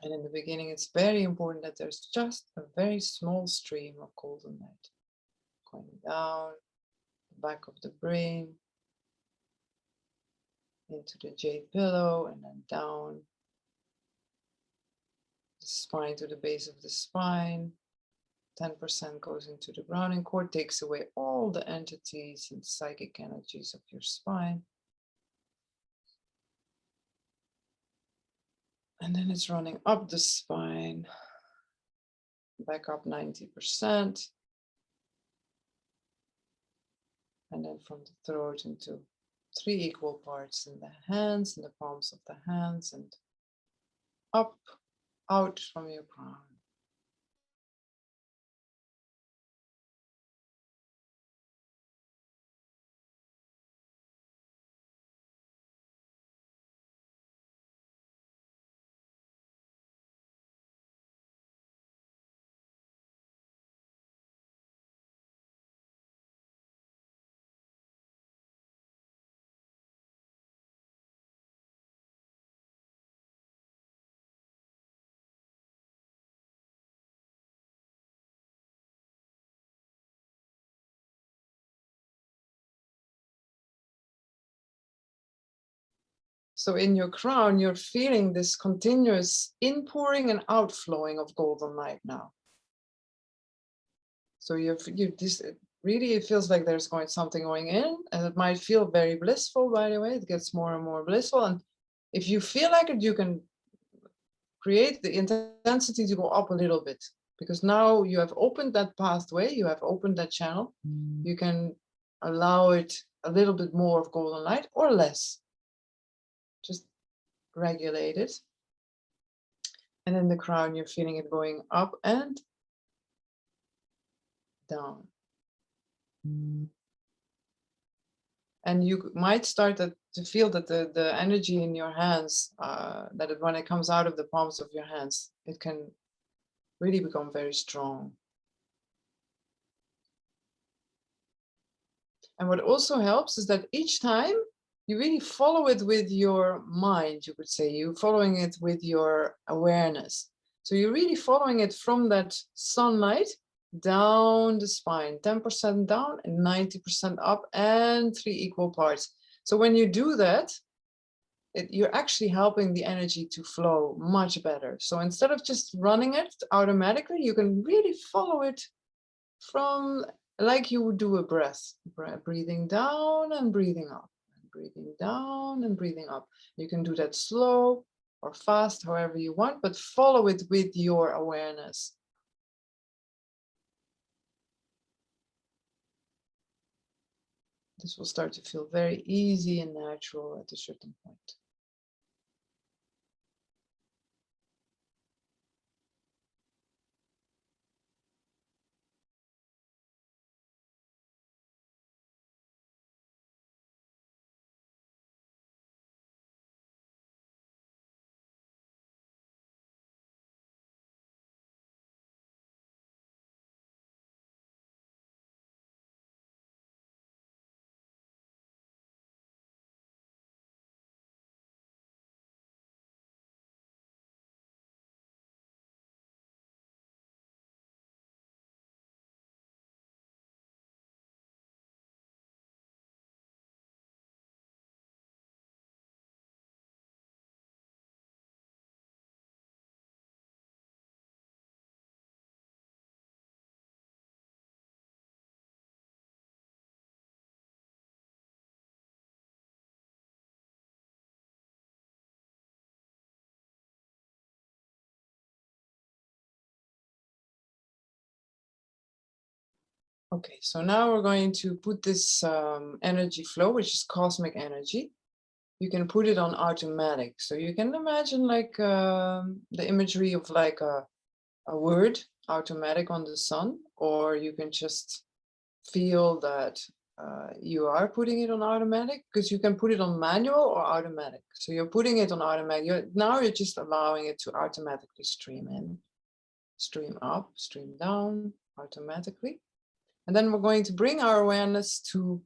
And in the beginning, it's very important that there's just a very small stream of golden light going down the back of the brain, into the jade pillow, and then down the spine to the base of the spine. 10% goes into the grounding cord, takes away all the entities and psychic energies of your spine. And then it's running up the spine, back up 90%. And then from the throat into 3 equal parts in the hands, in the palms of the hands, and up, out from your crown. So in your crown, you're feeling this continuous inpouring and outflowing of golden light now. So you this really, it feels like there's something going in, and it might feel very blissful, by the way. It gets more and more blissful. And if you feel like it, you can create the intensity to go up a little bit, because now you have opened that pathway, you have opened that channel. You can allow it a little bit more of golden light or less. Just regulate it. And in the crown, you're feeling it going up and down. And you might start to feel that the energy in your hands, when it comes out of the palms of your hands, it can really become very strong. And what also helps is that each time you really follow it with your mind, you could say, you're following it with your awareness. So you're really following it from that sunlight down the spine, 10% down and 90% up, and 3 equal parts. So when you do that, you're actually helping the energy to flow much better. So instead of just running it automatically, you can really follow it from, like you would do a breath, breathing down and breathing up, breathing down and breathing up. You can do that slow or fast, however you want, but follow it with your awareness. This will start to feel very easy and natural at a certain point. Okay, so now we're going to put this energy flow, which is cosmic energy. You can put it on automatic. So you can imagine like the imagery of like a word, automatic on the sun, or you can just feel that you are putting it on automatic, because you can put it on manual or automatic. So you're putting it on automatic. Now you're just allowing it to automatically stream in, stream up, stream down automatically. And then we're going to bring our awareness to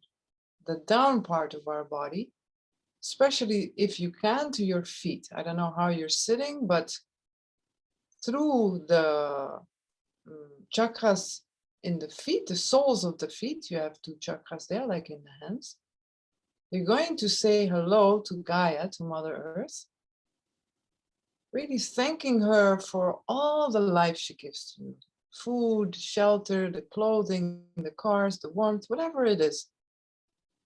the down part of our body, especially if you can, to your feet. I don't know how you're sitting, but through the chakras in the feet, the soles of the feet, you have 2 chakras there, like in the hands. You're going to say hello to Gaia, to Mother Earth, really thanking her for all the life she gives to you. Food, shelter, the clothing, the cars, the warmth, whatever it is.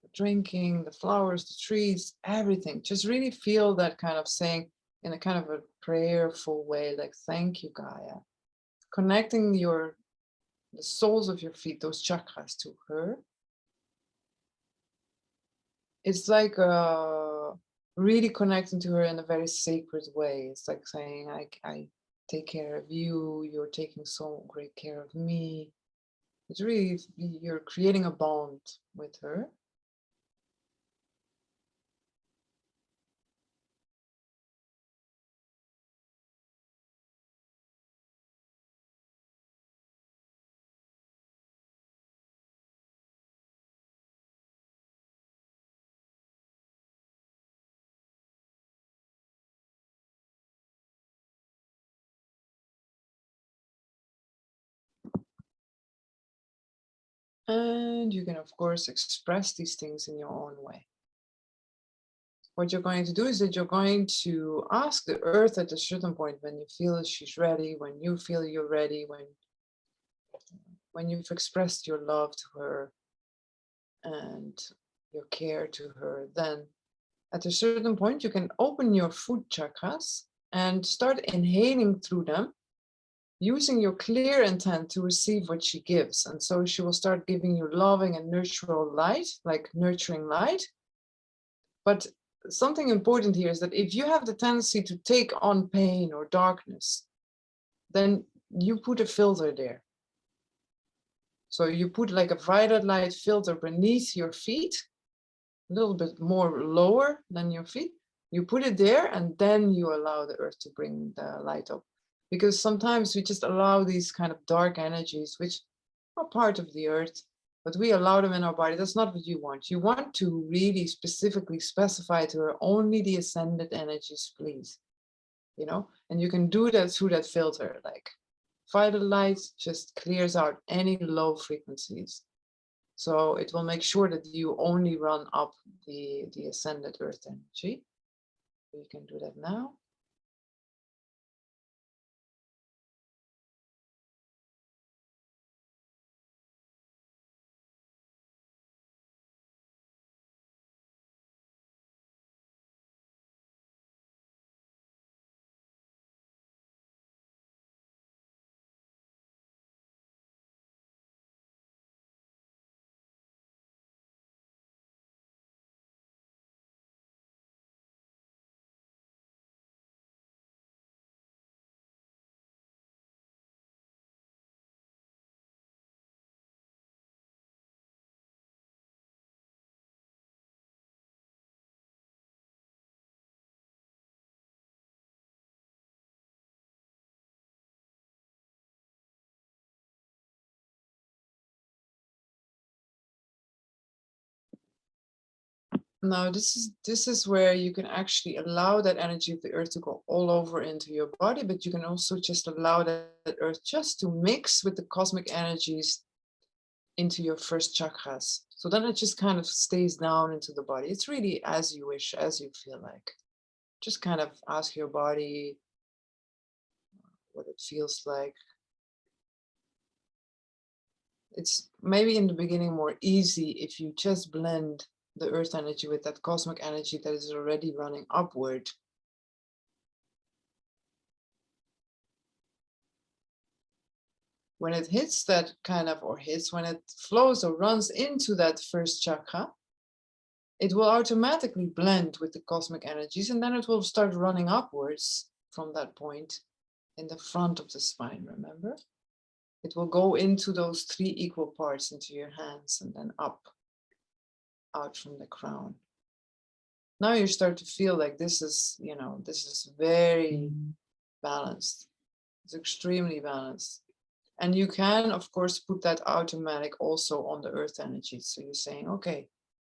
The drinking, the flowers, the trees, everything. Just really feel that kind of saying in a kind of a prayerful way, like, thank you, Gaia. Connecting the soles of your feet, those chakras, to her. It's like really connecting to her in a very sacred way. It's like saying, I take care of you, you're taking so great care of me. It's really, you're creating a bond with her. And you can, of course, express these things in your own way. What you're going to do is that you're going to ask the earth at a certain point, when you feel she's ready, when you feel you're ready, when when you've expressed your love to her and your care to her, then at a certain point you can open your foot chakras and start inhaling through them, using your clear intent to receive what she gives. And so she will start giving you loving and nurturing light, like nurturing light. But something important here is that if you have the tendency to take on pain or darkness, then you put a filter there. So you put like a violet light filter beneath your feet, a little bit more lower than your feet. You put it there and then you allow the earth to bring the light up. Because sometimes we just allow these kind of dark energies, which are part of the earth, but we allow them in our body. That's not what you want. You want to really specifically specify to her only the ascended energies, please. You know, and you can do that through that filter. Like violet light just clears out any low frequencies. So it will make sure that you only run up the ascended earth energy. You can do that now. Now this is where you can actually allow that energy of the earth to go all over into your body, but you can also just allow that earth just to mix with the cosmic energies into your first chakras. So then it just kind of stays down into the body. It's really as you wish, as you feel like. Just kind of ask your body what it feels like. It's maybe in the beginning more easy if you just blend the earth energy with that cosmic energy that is already running upward. When it hits that kind of, when it flows or runs into that first chakra, it will automatically blend with the cosmic energies, and then it will start running upwards from that point in the front of the spine, remember? It will go into those 3 equal parts into your hands and then up, out from the crown. Now you start to feel like this is, this is very balanced. It's extremely balanced. And you can, of course, put that automatic also on the earth energy. So you're saying, okay,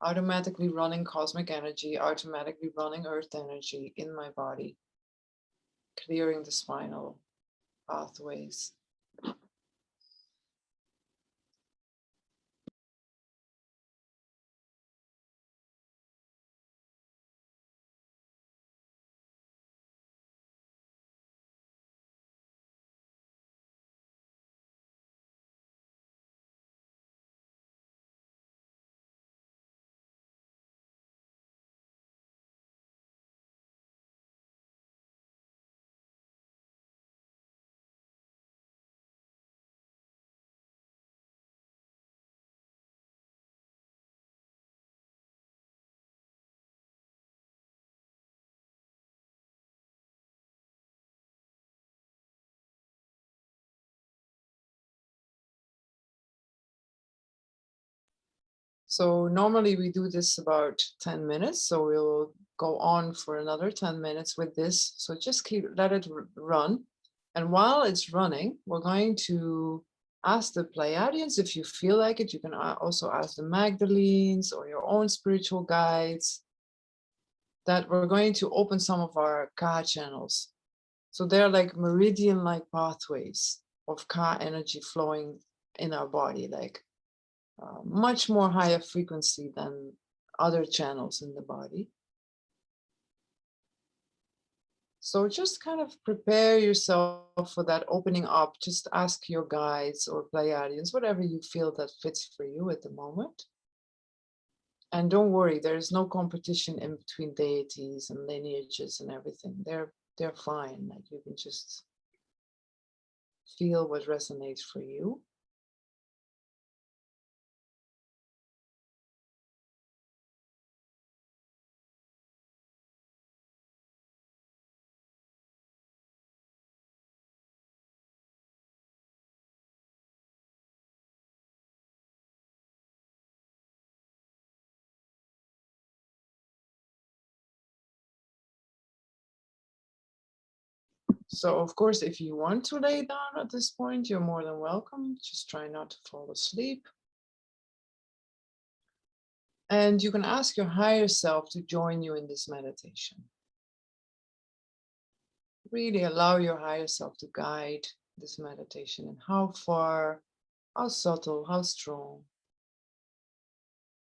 automatically running cosmic energy, automatically running earth energy in my body, clearing the spinal pathways. So normally we do this about 10 minutes. So we'll go on for another 10 minutes with this. So just let it run. And while it's running, we're going to ask the Pleiadians if you feel like it. You can also ask the Magdalenes or your own spiritual guides that we're going to open some of our Ka channels. So they're like meridian-like pathways of Ka energy flowing in our body, like much more higher frequency than other channels in the body. So just kind of prepare yourself for that opening up. Just ask your guides or Pleiadians, whatever you feel that fits for you at the moment. And don't worry, there's no competition in between deities and lineages and everything. They're fine. Like you can just feel what resonates for you. So of course, if you want to lay down at this point, you're more than welcome. Just try not to fall asleep. And you can ask your higher self to join you in this meditation. Really allow your higher self to guide this meditation and how far, how subtle, how strong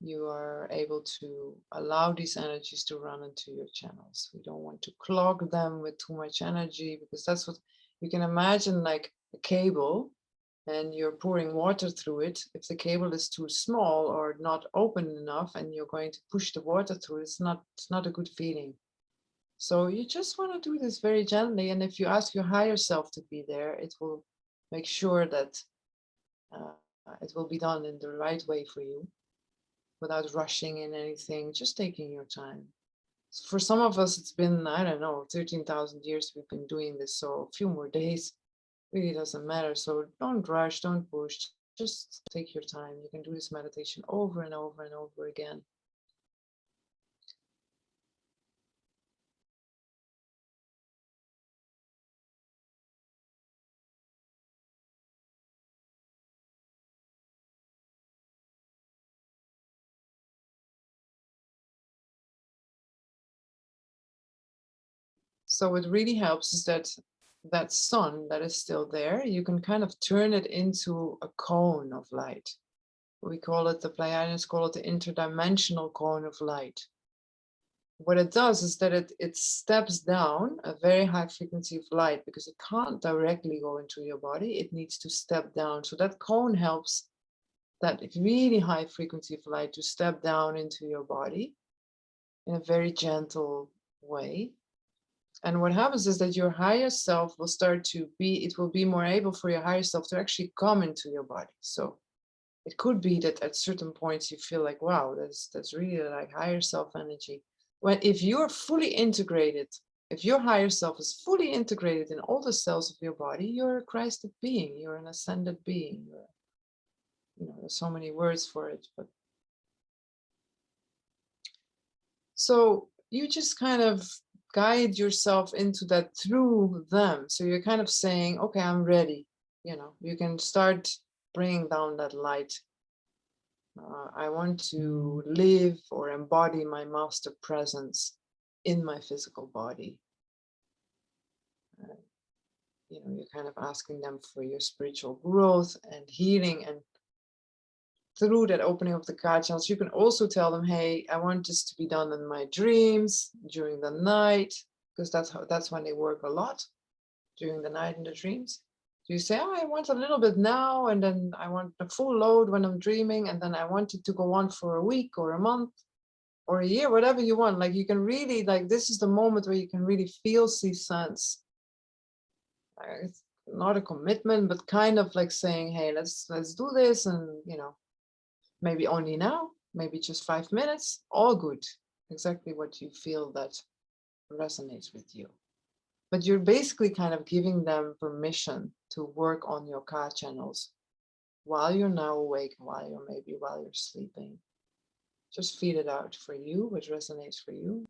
you are able to allow these energies to run into your channels. We don't want to clog them with too much energy, because that's what you can imagine, like a cable, and you're pouring water through it. If the cable is too small or not open enough and you're going to push the water through, it's not a good feeling. So you just want to do this very gently, and if you ask your higher self to be there, it will make sure that uh, it will be done in the right way for you, without rushing in anything, just taking your time. For some of us, it's been, I don't know, 13,000 years we've been doing this, so a few more days really doesn't matter. So don't rush, don't push, just take your time. You can do this meditation over and over and over again. So what really helps is that that sun that is still there, you can kind of turn it into a cone of light. We call it, the Pleiadians call it the interdimensional cone of light. What it does is that it steps down a very high frequency of light, because it can't directly go into your body. It needs to step down. So that cone helps that really high frequency of light to step down into your body in a very gentle way. And what happens is that your higher self will start to be, it will be more able for your higher self to actually come into your body. So it could be that at certain points you feel like, wow, that's really like higher self energy. When if you're fully integrated, if your higher self is fully integrated in all the cells of your body, you're a Christed being, you're an ascended being. There's so many words for it, but so you just kind of guide yourself into that through them. So you're kind of saying, okay, I'm ready. You can start bringing down that light. I want to live or embody my master presence in my physical body. You're kind of asking them for your spiritual growth and healing. And through that opening of the card channels, you can also tell them, hey, I want this to be done in my dreams during the night, because that's when they work a lot, during the night in the dreams. So you say, oh, I want a little bit now, and then I want the full load when I'm dreaming, and then I want it to go on for a week or a month or a year, whatever you want. Like you can really, like, this is the moment where you can really feel, see, sense. It's not a commitment, but kind of like saying, hey, let's do this, and maybe only now, maybe just 5 minutes, all good. Exactly what you feel that resonates with you. But you're basically kind of giving them permission to work on your car channels while you're now awake, while you're sleeping. Just feel it out for you, what resonates for you.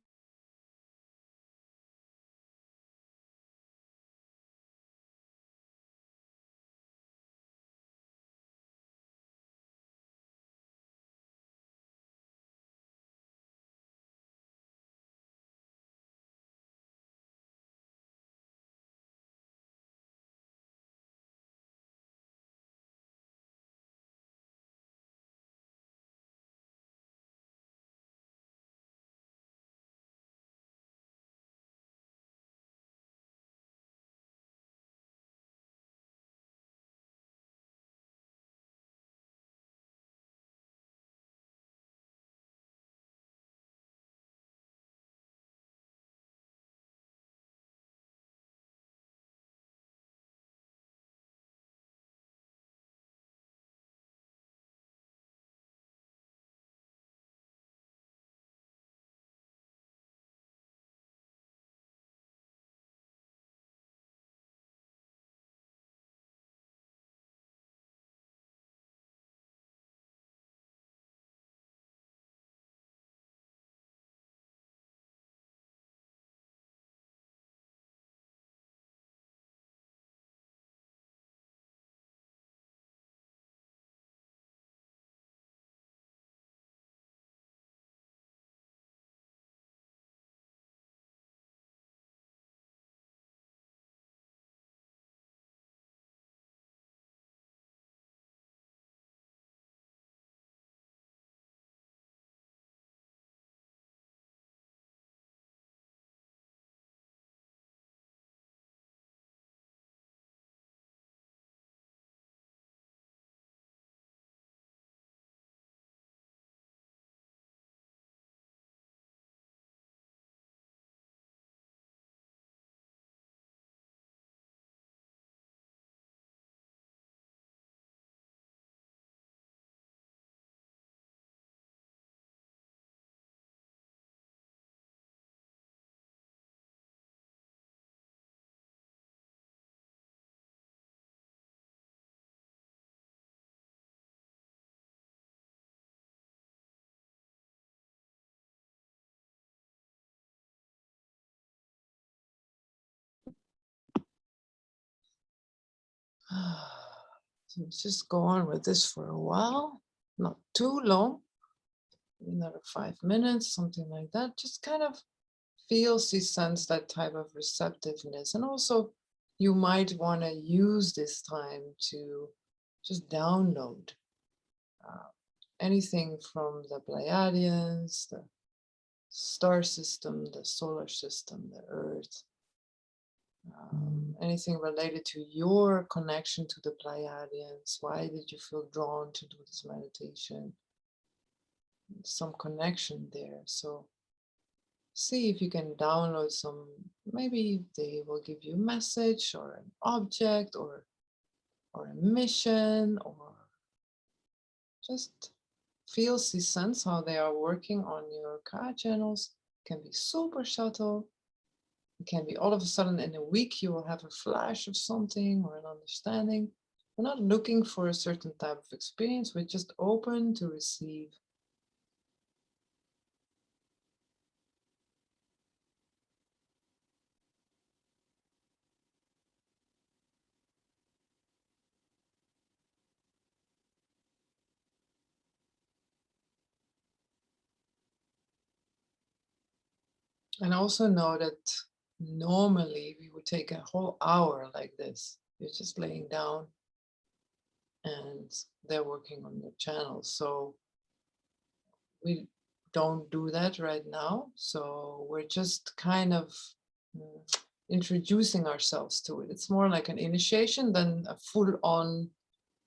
So let's just go on with this for a while, not too long, another 5 minutes, something like that. Just kind of feel, see, sense that type of receptiveness. And also, you might want to use this time to just download anything from the Pleiadians, the star system, the solar system, the Earth, anything related to your connection to the Pleiadians. Why did you feel drawn to do this meditation? Some connection there. So see if you can download some, maybe they will give you a message or an object or a mission, or just feel, see, sense how they are working on your card channels. It can be super subtle. It can be all of a sudden in a week you will have a flash of something or an understanding. We're not looking for a certain type of experience. We're just open to receive. And also know that normally we would take a whole hour like this. You're just laying down and they're working on your channel. So we don't do that right now. So we're just kind of introducing ourselves to it. It's more like an initiation than a full-on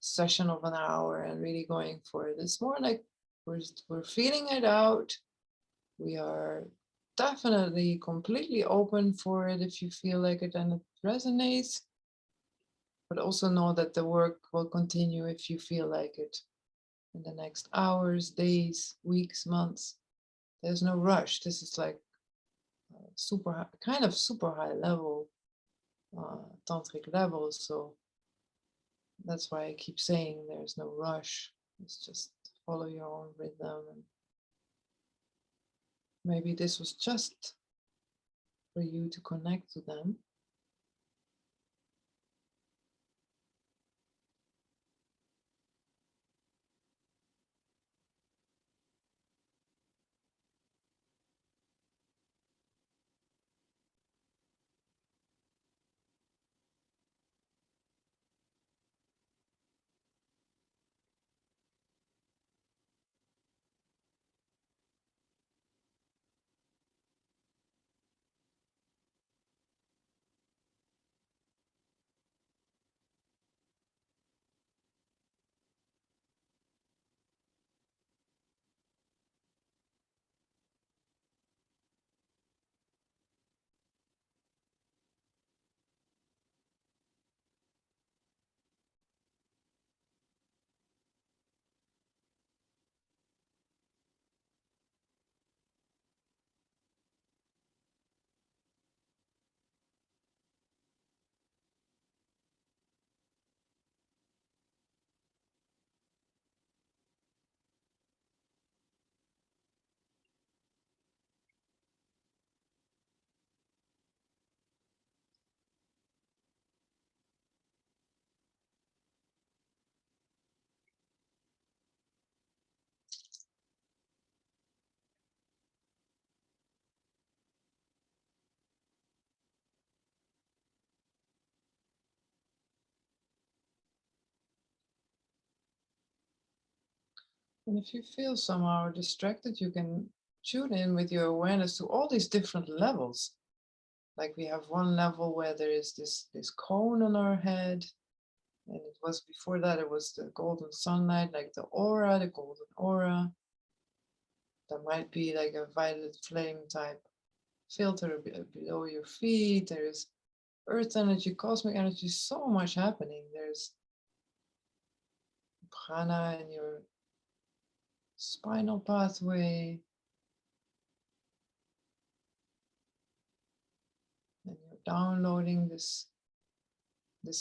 session of an hour and really going for it. It's more like we're feeling it out. We are definitely completely open for it if you feel like it and it resonates. But also know that the work will continue if you feel like it in the next hours, days, weeks, months. There's no rush. This is like super high, kind of super high level, tantric level. So that's why I keep saying there's no rush. It's just follow your own rhythm. And maybe this was just for you to connect to them. And if you feel somehow distracted, you can tune in with your awareness to all these different levels. Like we have one level where there is this cone on our head, and it was before that it was the golden sunlight, like the aura, the golden aura. There might be like a violet flame type filter below your feet. There is earth energy, cosmic energy, so much happening. There's prana in your spinal pathway, and you're downloading this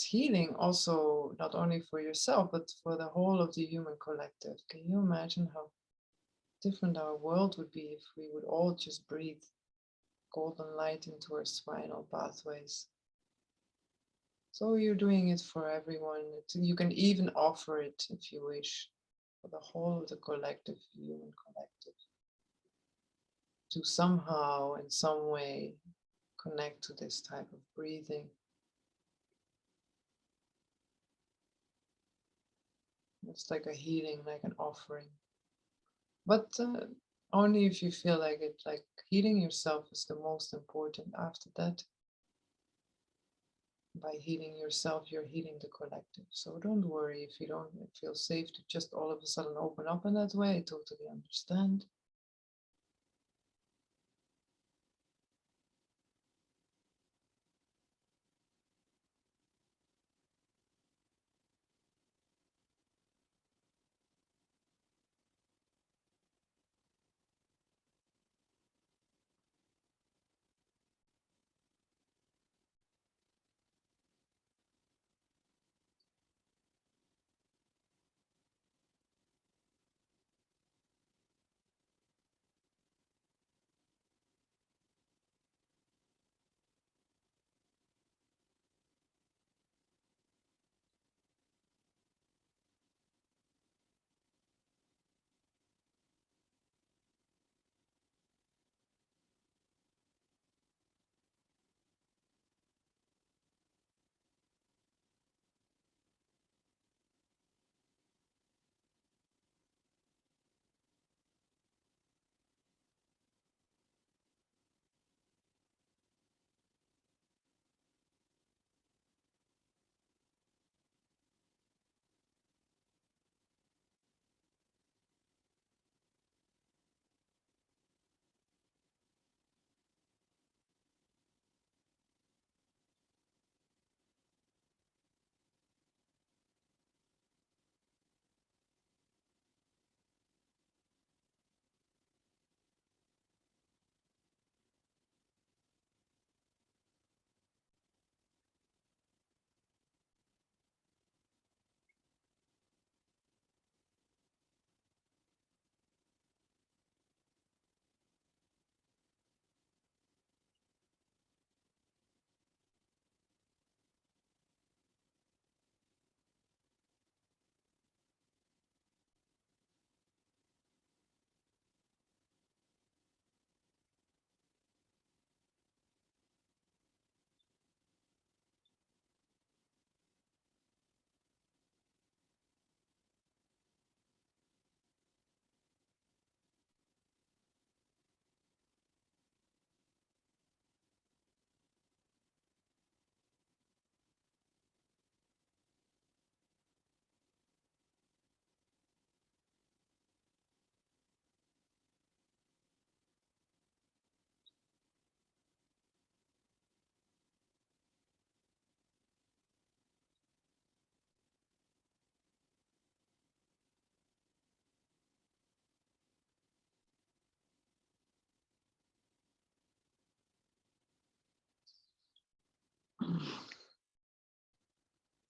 healing also not only for yourself but for the whole of the human collective. Can you imagine how different our world would be if we would all just breathe golden light into our spinal pathways? So you're doing it for everyone. You can even offer it if you wish, for the whole of the collective, human collective, to somehow, in some way, connect to this type of breathing. It's like a healing, like an offering. But only if you feel like it, like healing yourself is the most important. After that, by healing yourself, you're healing the collective. So don't worry if you don't feel safe to just all of a sudden open up in that way. I totally understand.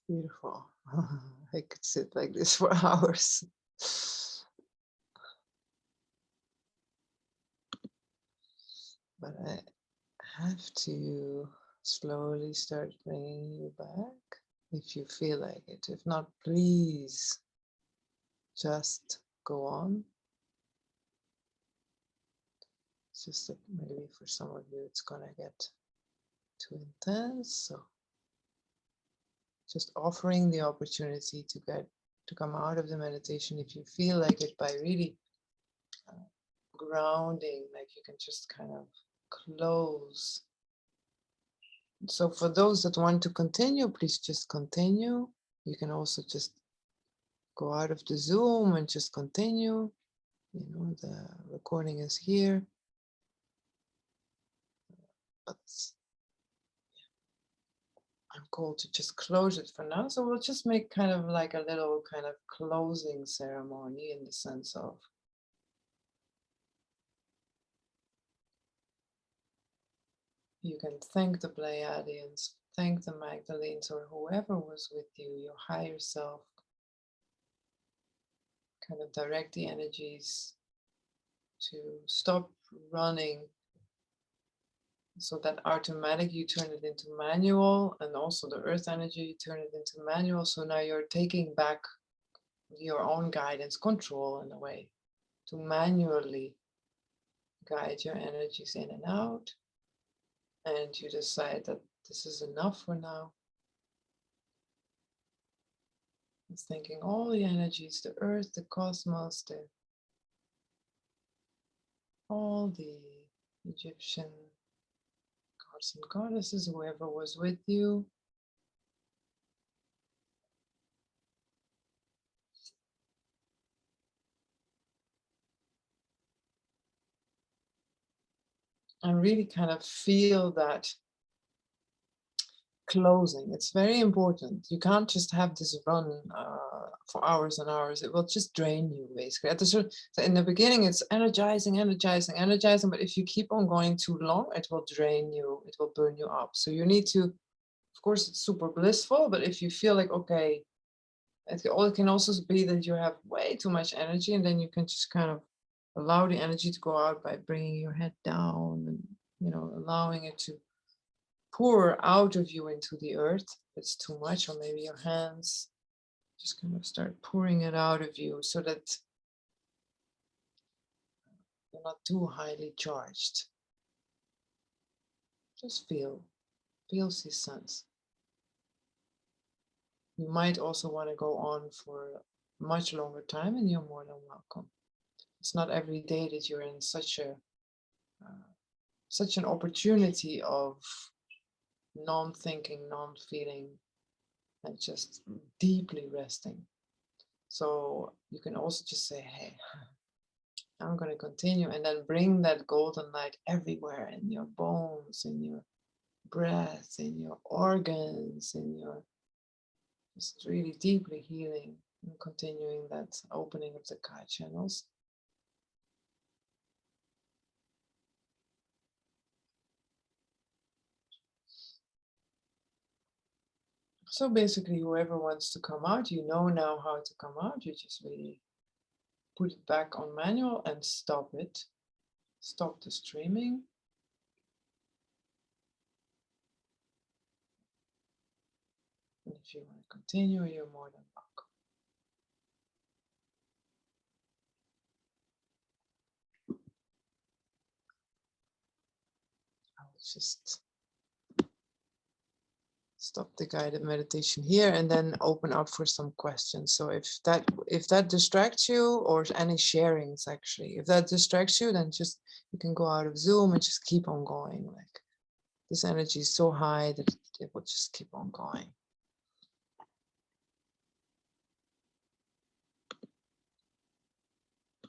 Beautiful. I could sit like this for hours. But I have to slowly start bringing you back if you feel like it. If not, please just go on. It's just that maybe for some of you it's gonna get too intense. So just offering the opportunity to come out of the meditation if you feel like it, by really grounding, like you can just kind of close. So for those that want to continue, please just continue. You can also just go out of the Zoom and just continue. You know, the recording is here. But I'm called to just close it for now. So we'll just make kind of like a little kind of closing ceremony, in the sense of you can thank the Pleiadians, thank the Magdalenes, or whoever was with you, your higher self, kind of direct the energies to stop running So that automatic, you turn it into manual, and also the earth energy, you turn it into manual. So now you're taking back your own guidance, control in a way, to manually guide your energies in and out. And you decide that this is enough for now. It's thinking all the energies, the earth, the cosmos, all the Egyptian gods and goddesses, whoever was with you. And really kind of feel that closing. It's very important. You can't just have this run for hours and hours. It will just drain you, basically. So in the beginning, it's energizing, energizing, energizing. But if you keep on going too long, it will drain you. It will burn you up. So you need to, of course, it's super blissful. But if you feel like, okay, it can also be that you have way too much energy, and then you can just kind of allow the energy to go out by bringing your head down and, allowing it to pour out of you into the earth. If it's too much, or maybe your hands just kind of start pouring it out of you so that you're not too highly charged. Just feel the sense. You might also want to go on for a much longer time, and you're more than welcome. It's not every day that you're in such an opportunity of non-thinking, non-feeling, and just deeply resting. So you can also just say, hey, I'm going to continue, and then bring that golden light everywhere, in your bones, in your breath, in your organs, in your, just really deeply healing and continuing that opening of the Kai channels. So basically, whoever wants to come out, you know now how to come out. You just really put it back on manual and stop it. Stop the streaming. And if you want to continue, you're more than welcome. I will just stop the guided meditation here and then open up for some questions. So if that distracts you, or any sharings actually, if that distracts you, then just you can go out of Zoom and just keep on going. Like, this energy is so high that it will just keep on going.